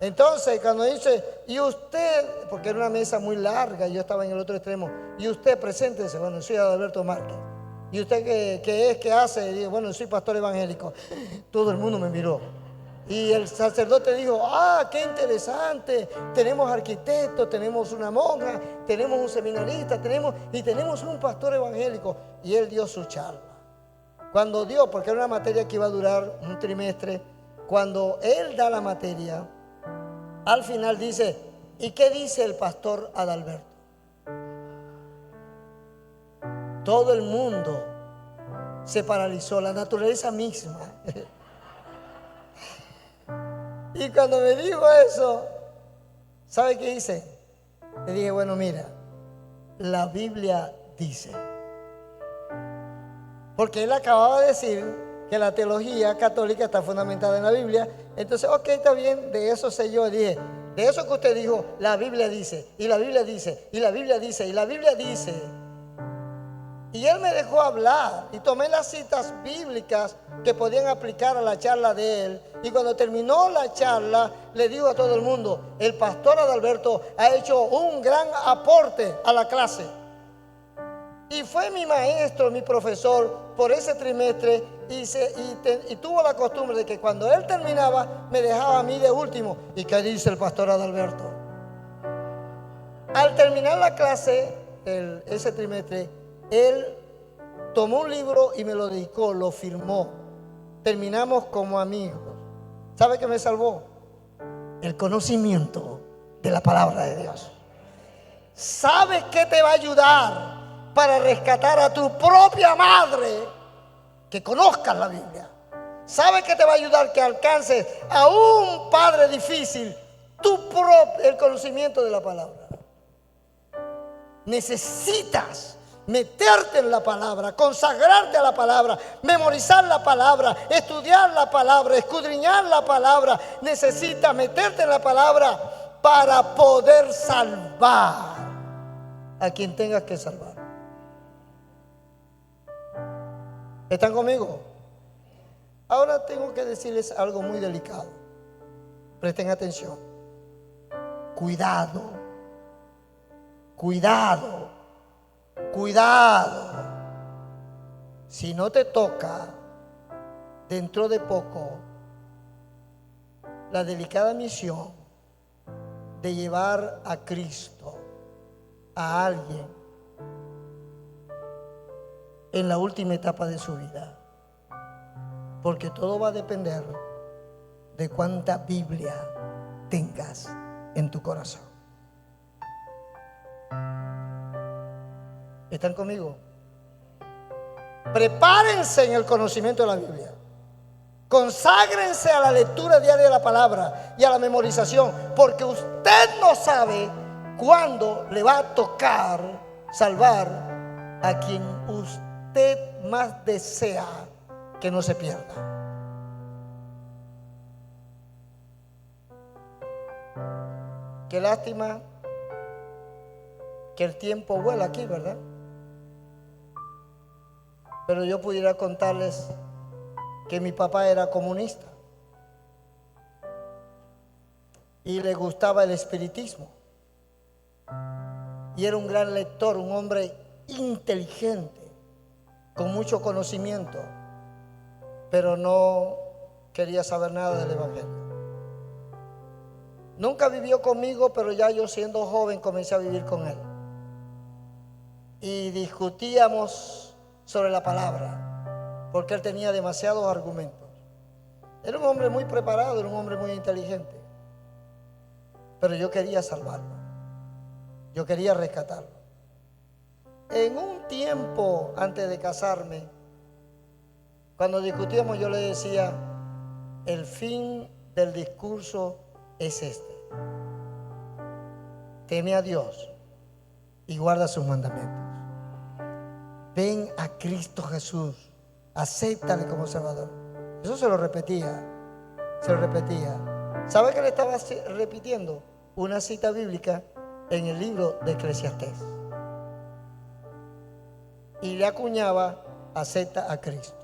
Entonces cuando dice: y usted, porque era una mesa muy larga y yo estaba en el otro extremo, y usted, preséntese. Bueno, soy Adalberto Márquez. ¿Y usted qué es, qué hace? Y digo: bueno, soy pastor evangélico. Todo el mundo me miró. Y el sacerdote dijo: ah, qué interesante, tenemos arquitectos, tenemos una monja, tenemos un seminarista, tenemos un pastor evangélico. Y él dio su charla. Cuando dio, porque era una materia que iba a durar un trimestre, cuando él da la materia, al final dice: ¿y qué dice el pastor Adalberto? Todo el mundo se paralizó, la naturaleza misma. Y cuando me dijo eso, ¿sabe qué hice? Le dije: bueno, mira, la Biblia dice. Porque él acababa de decir que la teología católica está fundamentada en la Biblia. Entonces, ok, está bien, de eso sé yo. Dije: de eso que usted dijo, la Biblia dice, y la Biblia dice, y la Biblia dice, y la Biblia dice. Y él me dejó hablar y tomé las citas bíblicas que podían aplicar a la charla de él. Y cuando terminó la charla, le digo a todo el mundo: el pastor Adalberto ha hecho un gran aporte a la clase. Y fue mi maestro, mi profesor por ese trimestre y tuvo la costumbre de que cuando él terminaba me dejaba a mí de último. ¿Y qué dice el pastor Adalberto? Al terminar la clase, ese trimestre, él tomó un libro y me lo dedicó, lo firmó. Terminamos como amigos. ¿Sabe qué me salvó? El conocimiento de la palabra de Dios. ¿Sabes qué te va a ayudar para rescatar a tu propia madre? Que conozcas la Biblia. ¿Sabes qué te va a ayudar? Que alcances a un padre difícil el conocimiento de la palabra. Necesitas meterte en la palabra, consagrarte a la palabra, memorizar la palabra, estudiar la palabra, escudriñar la palabra. Necesitas meterte en la palabra para poder salvar a quien tengas que salvar. ¿Están conmigo? Ahora tengo que decirles algo muy delicado. Presten atención. Cuidado Cuidado, cuidado. Si no te toca dentro de poco la delicada misión de llevar a Cristo a alguien en la última etapa de su vida, porque todo va a depender de cuánta Biblia tengas en tu corazón. ¿Están conmigo? Prepárense en el conocimiento de la Biblia. Conságrense a la lectura diaria de la palabra y a la memorización, porque usted no sabe cuándo le va a tocar salvar a quien usted más desea que no se pierda. Qué lástima que el tiempo vuela aquí, ¿verdad? Pero yo pudiera contarles que mi papá era comunista y le gustaba el espiritismo, y era un gran lector, un hombre inteligente, con mucho conocimiento, pero no quería saber nada del evangelio. Nunca vivió conmigo, pero ya yo siendo joven comencé a vivir con él y discutíamos sobre la palabra, porque él tenía demasiados argumentos. Era un hombre muy preparado, era un hombre muy inteligente, pero yo quería salvarlo, yo quería rescatarlo. En un tiempo antes de casarme, cuando discutíamos, yo le decía: el fin del discurso es este: teme a Dios y guarda sus mandamientos. Ven a Cristo Jesús, acéptale como Salvador. Eso se lo repetía, se lo repetía. ¿Sabe qué le estaba repitiendo? Una cita bíblica en el libro de Eclesiastés. Y le acuñaba: acepta a Cristo.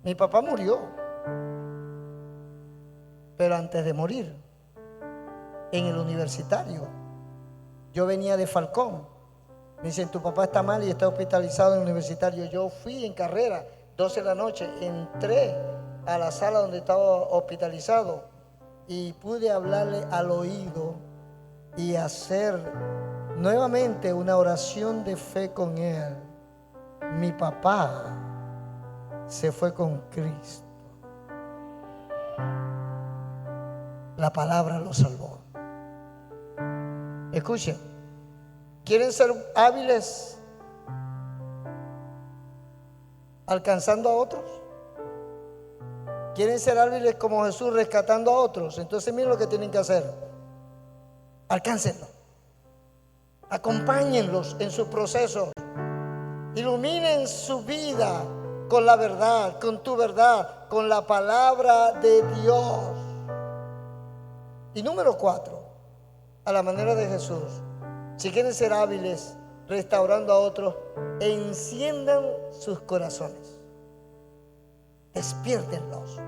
Mi papá murió, pero antes de morir, en el universitario, yo venía de Falcón. Me dicen: tu papá está mal y está hospitalizado en el universitario. Yo fui en carrera, 12 de la noche, entré a la sala donde estaba hospitalizado y pude hablarle al oído y hacer nuevamente una oración de fe con él. Mi papá se fue con Cristo. La palabra lo salvó. Escuchen, ¿quieren ser hábiles alcanzando a otros? ¿Quieren ser hábiles como Jesús rescatando a otros? Entonces miren lo que tienen que hacer: alcáncenlo, acompáñenlos en su proceso, iluminen su vida con la verdad, con tu verdad, con la palabra de Dios. Y número 4, a la manera de Jesús, si quieren ser hábiles restaurando a otros, enciendan sus corazones, despiértenlos.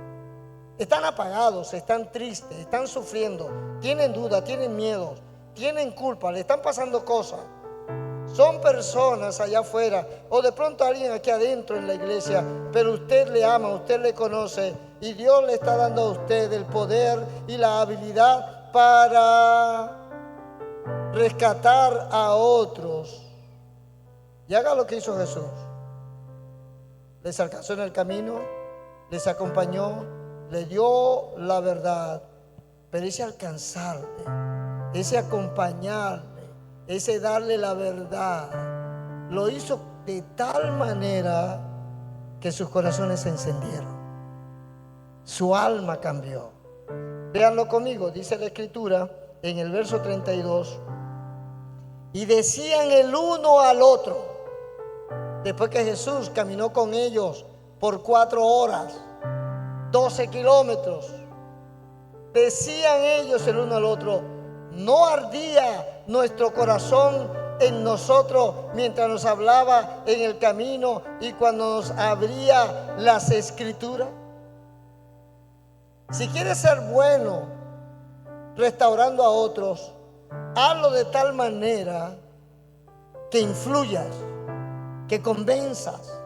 Están apagados, están tristes, están sufriendo, tienen dudas, tienen miedos, tienen culpa, le están pasando cosas. Son personas allá afuera, o de pronto alguien aquí adentro en la iglesia, pero usted le ama, usted le conoce, y Dios le está dando a usted el poder y la habilidad para rescatar a otros. Y haga lo que hizo Jesús. Les alcanzó en el camino, les acompañó, les dio la verdad, pero ese alcanzarle, ese acompañarle, ese darle la verdad, lo hizo de tal manera que sus corazones se encendieron, su alma cambió. Véanlo conmigo, dice la Escritura en el verso 32: y decían el uno al otro, después que Jesús caminó con ellos por 4 horas, 12 kilómetros, decían ellos el uno al otro: ¿no ardía nuestro corazón en nosotros mientras nos hablaba en el camino y cuando nos abría las Escrituras? Si quieres ser bueno restaurando a otros, hazlo de tal manera que influyas, que convenzas,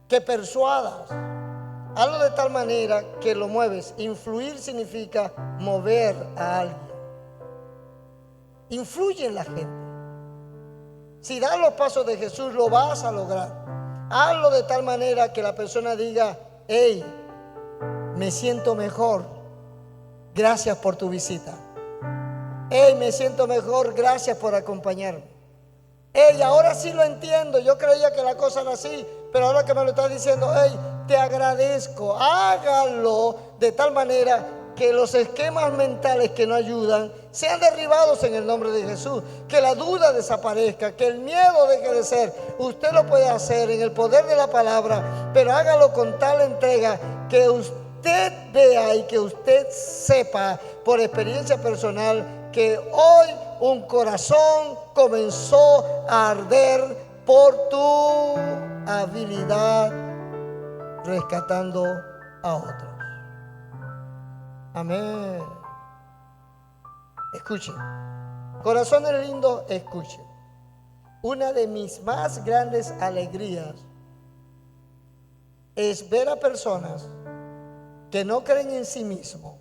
que persuadas. Hazlo de tal manera que lo mueves. Influir significa mover a alguien. Influye en la gente. Si das los pasos de Jesús, lo vas a lograr. Hazlo de tal manera que la persona diga: hey, me siento mejor, gracias por tu visita. Hey, me siento mejor, gracias por acompañarme. Hey, ahora sí lo entiendo, yo creía que la cosa era así, pero ahora que me lo estás diciendo, hey, te agradezco. Hágalo de tal manera que los esquemas mentales que no ayudan sean derribados en el nombre de Jesús. Que la duda desaparezca, que el miedo deje de ser. Usted lo puede hacer en el poder de la palabra, pero hágalo con tal entrega que usted vea y que usted sepa por experiencia personal que hoy un corazón comenzó a arder por tu habilidad rescatando a otros. Amén. Escuchen, corazones lindos, escuchen. Una de mis más grandes alegrías es ver a personas que no creen en sí mismos,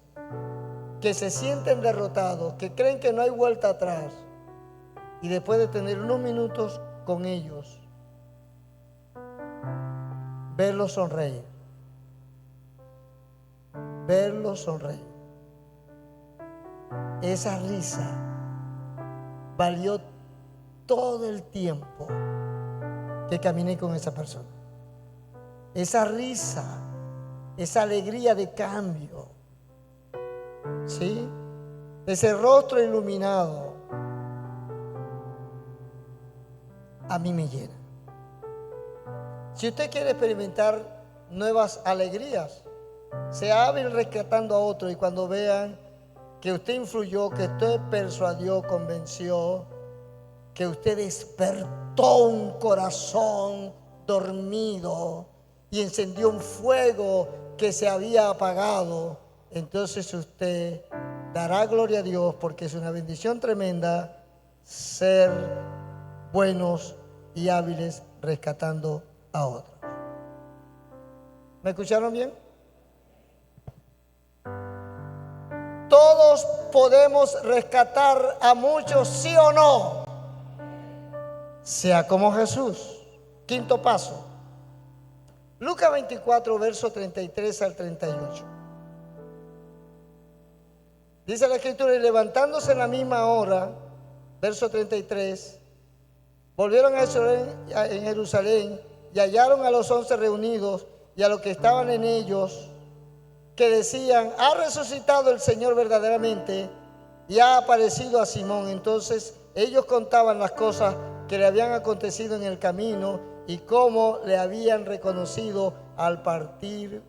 que se sienten derrotados, que creen que no hay vuelta atrás, y después de tener unos minutos con ellos, verlos sonreír. Verlos sonreír. Esa risa valió todo el tiempo que caminé con esa persona. Esa risa, esa alegría de cambio, ¿sí? Ese rostro iluminado a mí me llena. Si usted quiere experimentar nuevas alegrías, sea hábil rescatando a otro, y cuando vean que usted influyó, que usted persuadió, convenció, que usted despertó un corazón dormido y encendió un fuego que se había apagado, entonces usted dará gloria a Dios, porque es una bendición tremenda ser buenos y hábiles rescatando a otros. ¿Me escucharon bien? Todos podemos rescatar a muchos, ¿sí o no? Sea como Jesús. Quinto paso. Lucas 24, verso 33 al 38. Dice la Escritura: y levantándose en la misma hora, verso 33, volvieron a Jerusalén y hallaron a los 11 reunidos y a los que estaban en ellos, que decían: ha resucitado el Señor verdaderamente y ha aparecido a Simón. Entonces ellos contaban las cosas que le habían acontecido en el camino y cómo le habían reconocido al partir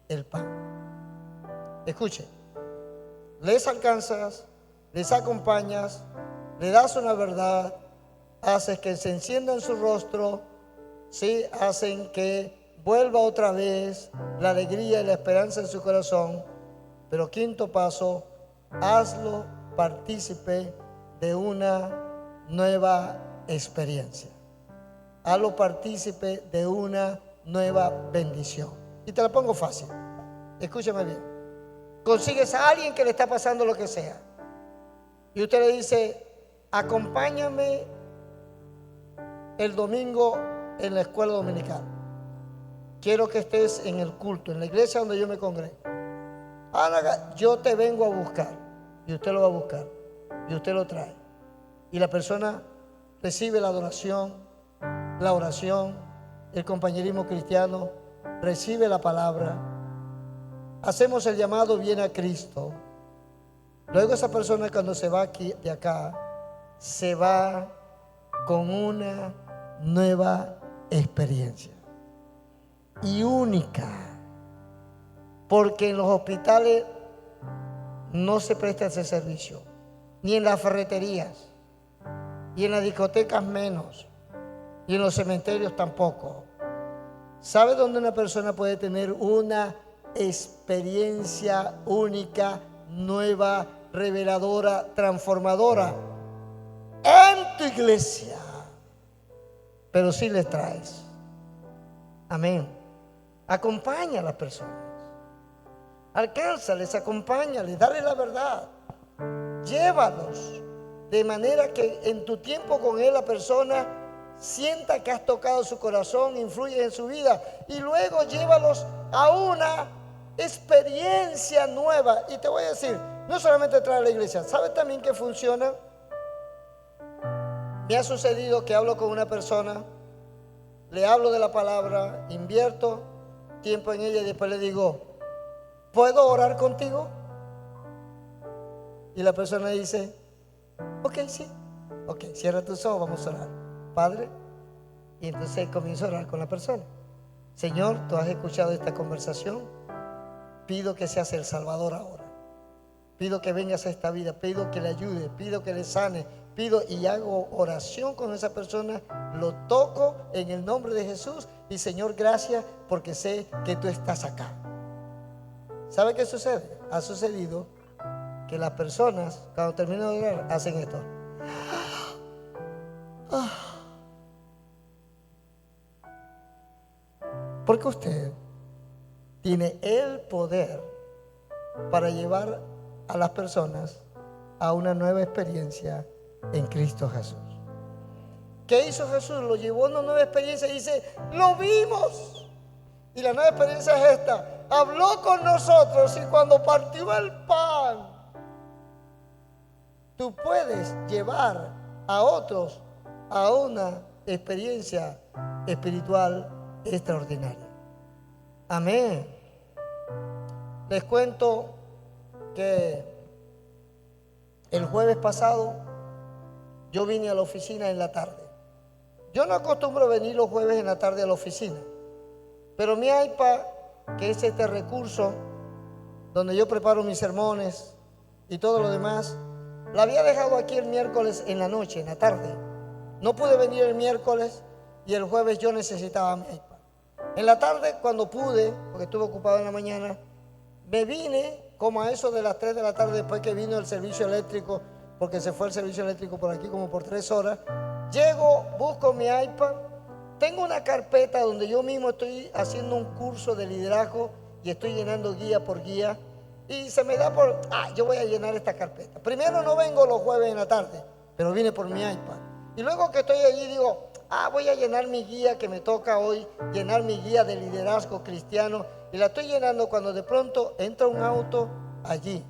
el pan. Escuche, les alcanzas, les acompañas, le das una verdad, haces que se encienda en su rostro, ¿sí? Hacen que vuelva otra vez la alegría y la esperanza en su corazón. Pero quinto paso, hazlo partícipe de una nueva experiencia. Hazlo partícipe de una nueva bendición. Y te la pongo fácil. Escúchame bien. Consigues a alguien que le está pasando lo que sea, y usted le dice: acompáñame el domingo en la escuela dominical. Quiero que estés en el culto, en la iglesia donde yo me congrego. Yo te vengo a buscar. Y usted lo va a buscar. Y usted lo trae. Y la persona recibe la adoración, la oración, el compañerismo cristiano, recibe la palabra. Hacemos el llamado: viene a Cristo. Luego esa persona, cuando se va de acá, se va con una nueva experiencia. Y única, porque en los hospitales no se presta ese servicio, ni en las ferreterías, y en las discotecas menos, y en los cementerios tampoco. ¿Sabe dónde una persona puede tener una experiencia única, nueva, reveladora, transformadora en tu iglesia, pero sí les traes. Amén. Acompaña a las personas, alcánzales, acompáñales, dale la verdad, llévalos de manera que en tu tiempo con él la persona sienta que has tocado su corazón, influye en su vida, y luego llévalos a una experiencia nueva. Y te voy a decir, no solamente trae a la iglesia, ¿sabes también que funciona? Me ha sucedido que hablo con una persona, le hablo de la palabra, invierto tiempo en ella y después le digo, ¿puedo orar contigo? Y la persona dice, ok, sí. Ok, cierra tus ojos, vamos a orar. Padre, y entonces comienzo a orar con la persona. Señor, tú has escuchado esta conversación. Pido que seas el Salvador ahora. Pido que vengas a esta vida, pido que le ayude, pido que le sane, pido y hago oración con esa persona, lo toco en el nombre de Jesús y Señor, gracias porque sé que tú estás acá. ¿Sabe qué sucede? Ha sucedido que las personas cuando terminan de orar hacen esto. Porque usted tiene el poder para llevar a las personas a una nueva experiencia en Cristo Jesús. ¿Qué hizo Jesús? Lo llevó a una nueva experiencia y dice, lo vimos. Y la nueva experiencia es esta. Habló con nosotros y cuando partió el pan, tú puedes llevar a otros a una experiencia espiritual extraordinaria. Amén. Les cuento que el jueves pasado yo vine a la oficina en la tarde. Yo no acostumbro venir los jueves en la tarde a la oficina, pero mi iPad, que es este recurso donde yo preparo mis sermones y todo lo demás, la había dejado aquí el miércoles en la noche, en la tarde. No pude venir el miércoles y el jueves yo necesitaba mi iPad. En la tarde, cuando pude, porque estuve ocupado en la mañana, me vine como a eso de las 3 de la tarde después que vino el servicio eléctrico, porque se fue el servicio eléctrico por aquí como por 3 horas. Llego, busco mi iPad, tengo una carpeta donde yo mismo estoy haciendo un curso de liderazgo y estoy llenando guía por guía. Y se me da por, yo voy a llenar esta carpeta. Primero no vengo los jueves en la tarde, pero vine por mi iPad. Y luego que estoy allí digo, voy a llenar mi guía que me toca hoy, llenar mi guía de liderazgo cristiano. Y la estoy llenando cuando de pronto entra un auto allí.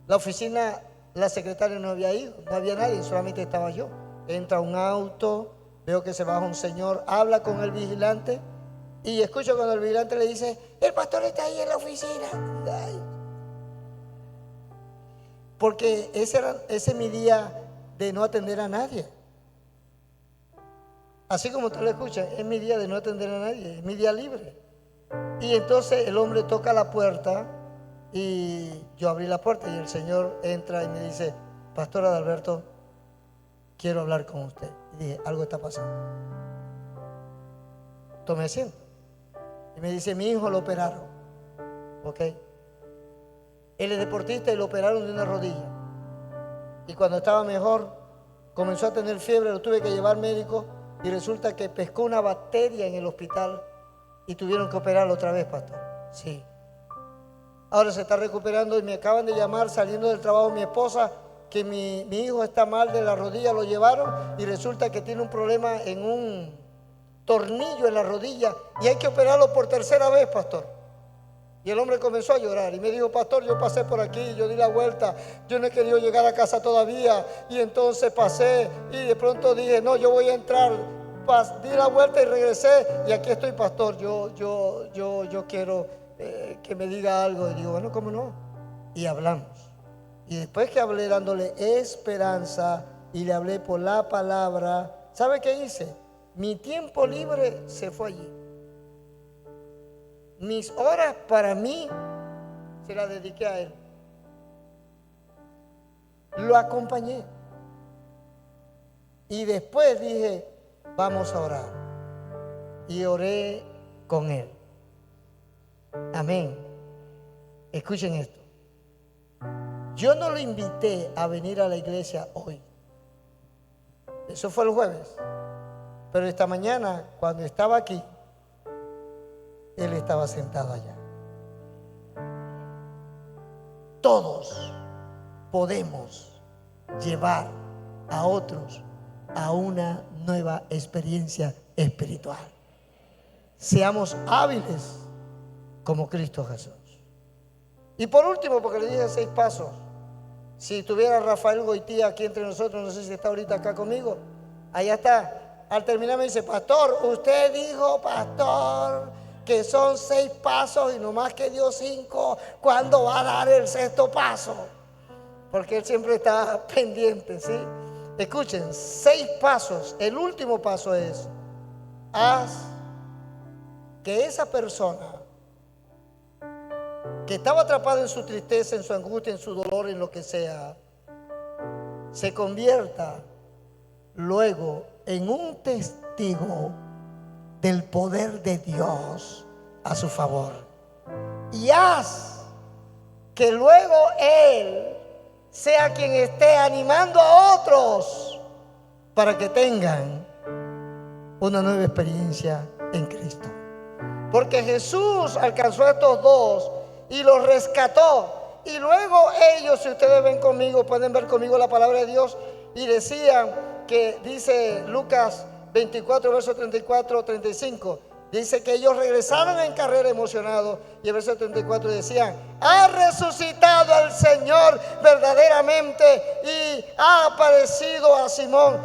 La oficina, la secretaria no había ido, no había nadie, solamente estaba yo. Entra un auto, veo que se baja un señor, habla con el vigilante y escucho cuando el vigilante le dice, el pastor está ahí en la oficina. Ay. Porque ese es mi día de no atender a nadie. Así como tú lo escuchas, es mi día de no atender a nadie, es mi día libre. Y entonces el hombre toca la puerta y yo abrí la puerta y el Señor entra y me dice, Pastor Adalberto, quiero hablar con usted. Y dije, algo está pasando. Tomé asiento. Y me dice, mi hijo lo operaron. ¿Ok? Él es deportista y lo operaron de una rodilla. Y cuando estaba mejor, comenzó a tener fiebre, lo tuve que llevar al médico y resulta que pescó una bacteria en el hospital y tuvieron que operarlo otra vez, pastor. Sí. Ahora se está recuperando y me acaban de llamar saliendo del trabajo mi esposa que mi hijo está mal de la rodilla, lo llevaron y resulta que tiene un problema en un tornillo en la rodilla y hay que operarlo por tercera vez, pastor. Y el hombre comenzó a llorar y me dijo, pastor, yo pasé por aquí, yo di la vuelta, yo no he querido llegar a casa todavía y entonces pasé y de pronto dije, no, yo voy a entrar, di la vuelta y regresé y aquí estoy, pastor, yo quiero que me diga algo. Y digo, bueno, ¿cómo no? Y hablamos. Y después que hablé dándole esperanza y le hablé por la palabra, ¿sabe qué hice? Mi tiempo libre se fue allí. Mis horas para mí se las dediqué a él. Lo acompañé. Y después dije, vamos a orar. Y oré con él. Amén. Escuchen esto. Yo no lo invité a venir a la iglesia hoy. Eso fue el jueves. Pero esta mañana, cuando estaba aquí, él estaba sentado allá. Todos podemos llevar a otros a una nueva experiencia espiritual. Seamos hábiles como Cristo Jesús. Y por último, porque le dije 6 pasos, si tuviera Rafael Goitía aquí entre nosotros, no sé si está ahorita acá conmigo, allá está. Al terminar me dice: pastor, usted dijo, pastor, que son 6 pasos y nomás que dio 5, ¿cuándo va a dar el 6º paso? Porque él siempre está pendiente, ¿sí? Escuchen, 6 pasos. El último paso es: haz que esa persona que estaba atrapada en su tristeza, en su angustia, en su dolor, en lo que sea, se convierta luego en un testigo del poder de Dios a su favor. Y haz que luego él sea quien esté animando a otros para que tengan una nueva experiencia en Cristo. Porque Jesús alcanzó a estos 2 y los rescató. Y luego ellos, si ustedes ven conmigo, pueden ver conmigo la palabra de Dios, y decían que, dice Lucas 24, verso 34, 35, dice que ellos regresaron en carrera emocionados, y el verso 34 decían: ha resucitado el Señor verdaderamente y ha aparecido a Simón.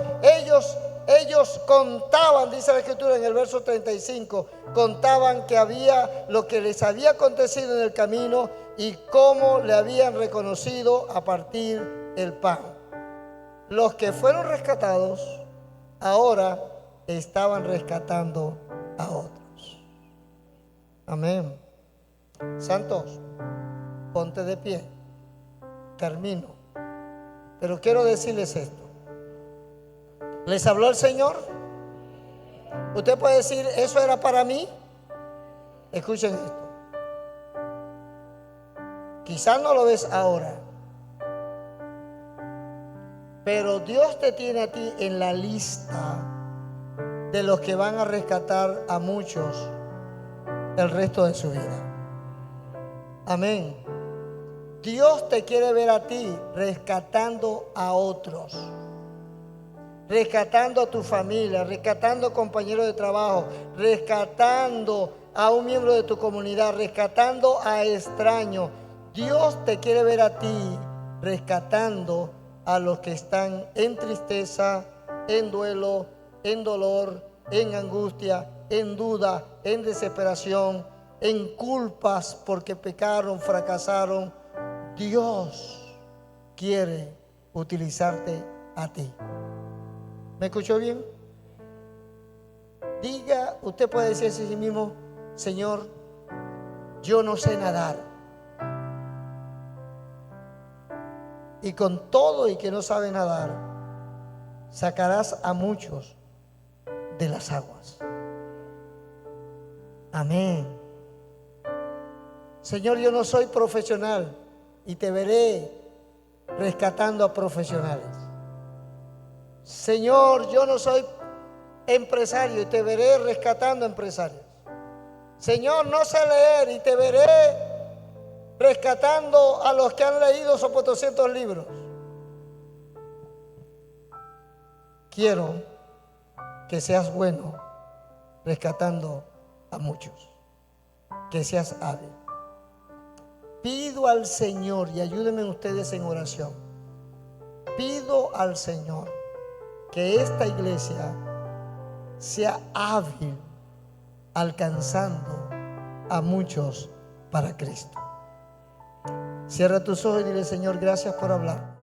Ellos contaban, dice la Escritura en el verso 35, contaban que había lo que les había acontecido en el camino y cómo le habían reconocido a partir el pan. Los que fueron rescatados ahora estaban rescatando a otros. Amén. Santos, ponte de pie. Termino. Pero quiero decirles esto. ¿Les habló el Señor? Usted puede decir: ¿eso era para mí? Escuchen esto. Quizás no lo ves ahora, pero Dios te tiene a ti en la lista de los que van a rescatar a muchos el resto de su vida. Amén. Dios te quiere ver a ti rescatando a otros, rescatando a tu familia, rescatando a compañeros de trabajo, rescatando a un miembro de tu comunidad, rescatando a extraños. Dios te quiere ver a ti rescatando a los que están en tristeza, en duelo, en dolor, en angustia, en duda, en desesperación, en culpas porque pecaron, fracasaron. Dios quiere utilizarte a ti. ¿Me escuchó bien? Diga, usted puede decir a sí mismo: Señor, yo no sé nadar. Y con todo y que no sabe nadar, sacarás a muchos de las aguas. Amén. Señor, yo no soy profesional y te veré rescatando a profesionales. Señor, yo no soy empresario y te veré rescatando a empresarios. Señor, no sé leer y te veré rescatando a los que han leído esos 400 libros. Quiero que seas bueno rescatando a muchos, que seas hábil. Pido al Señor, y ayúdenme ustedes en oración, pido al Señor que esta iglesia sea hábil alcanzando a muchos para Cristo. Cierra tus ojos y dile: Señor, gracias por hablar.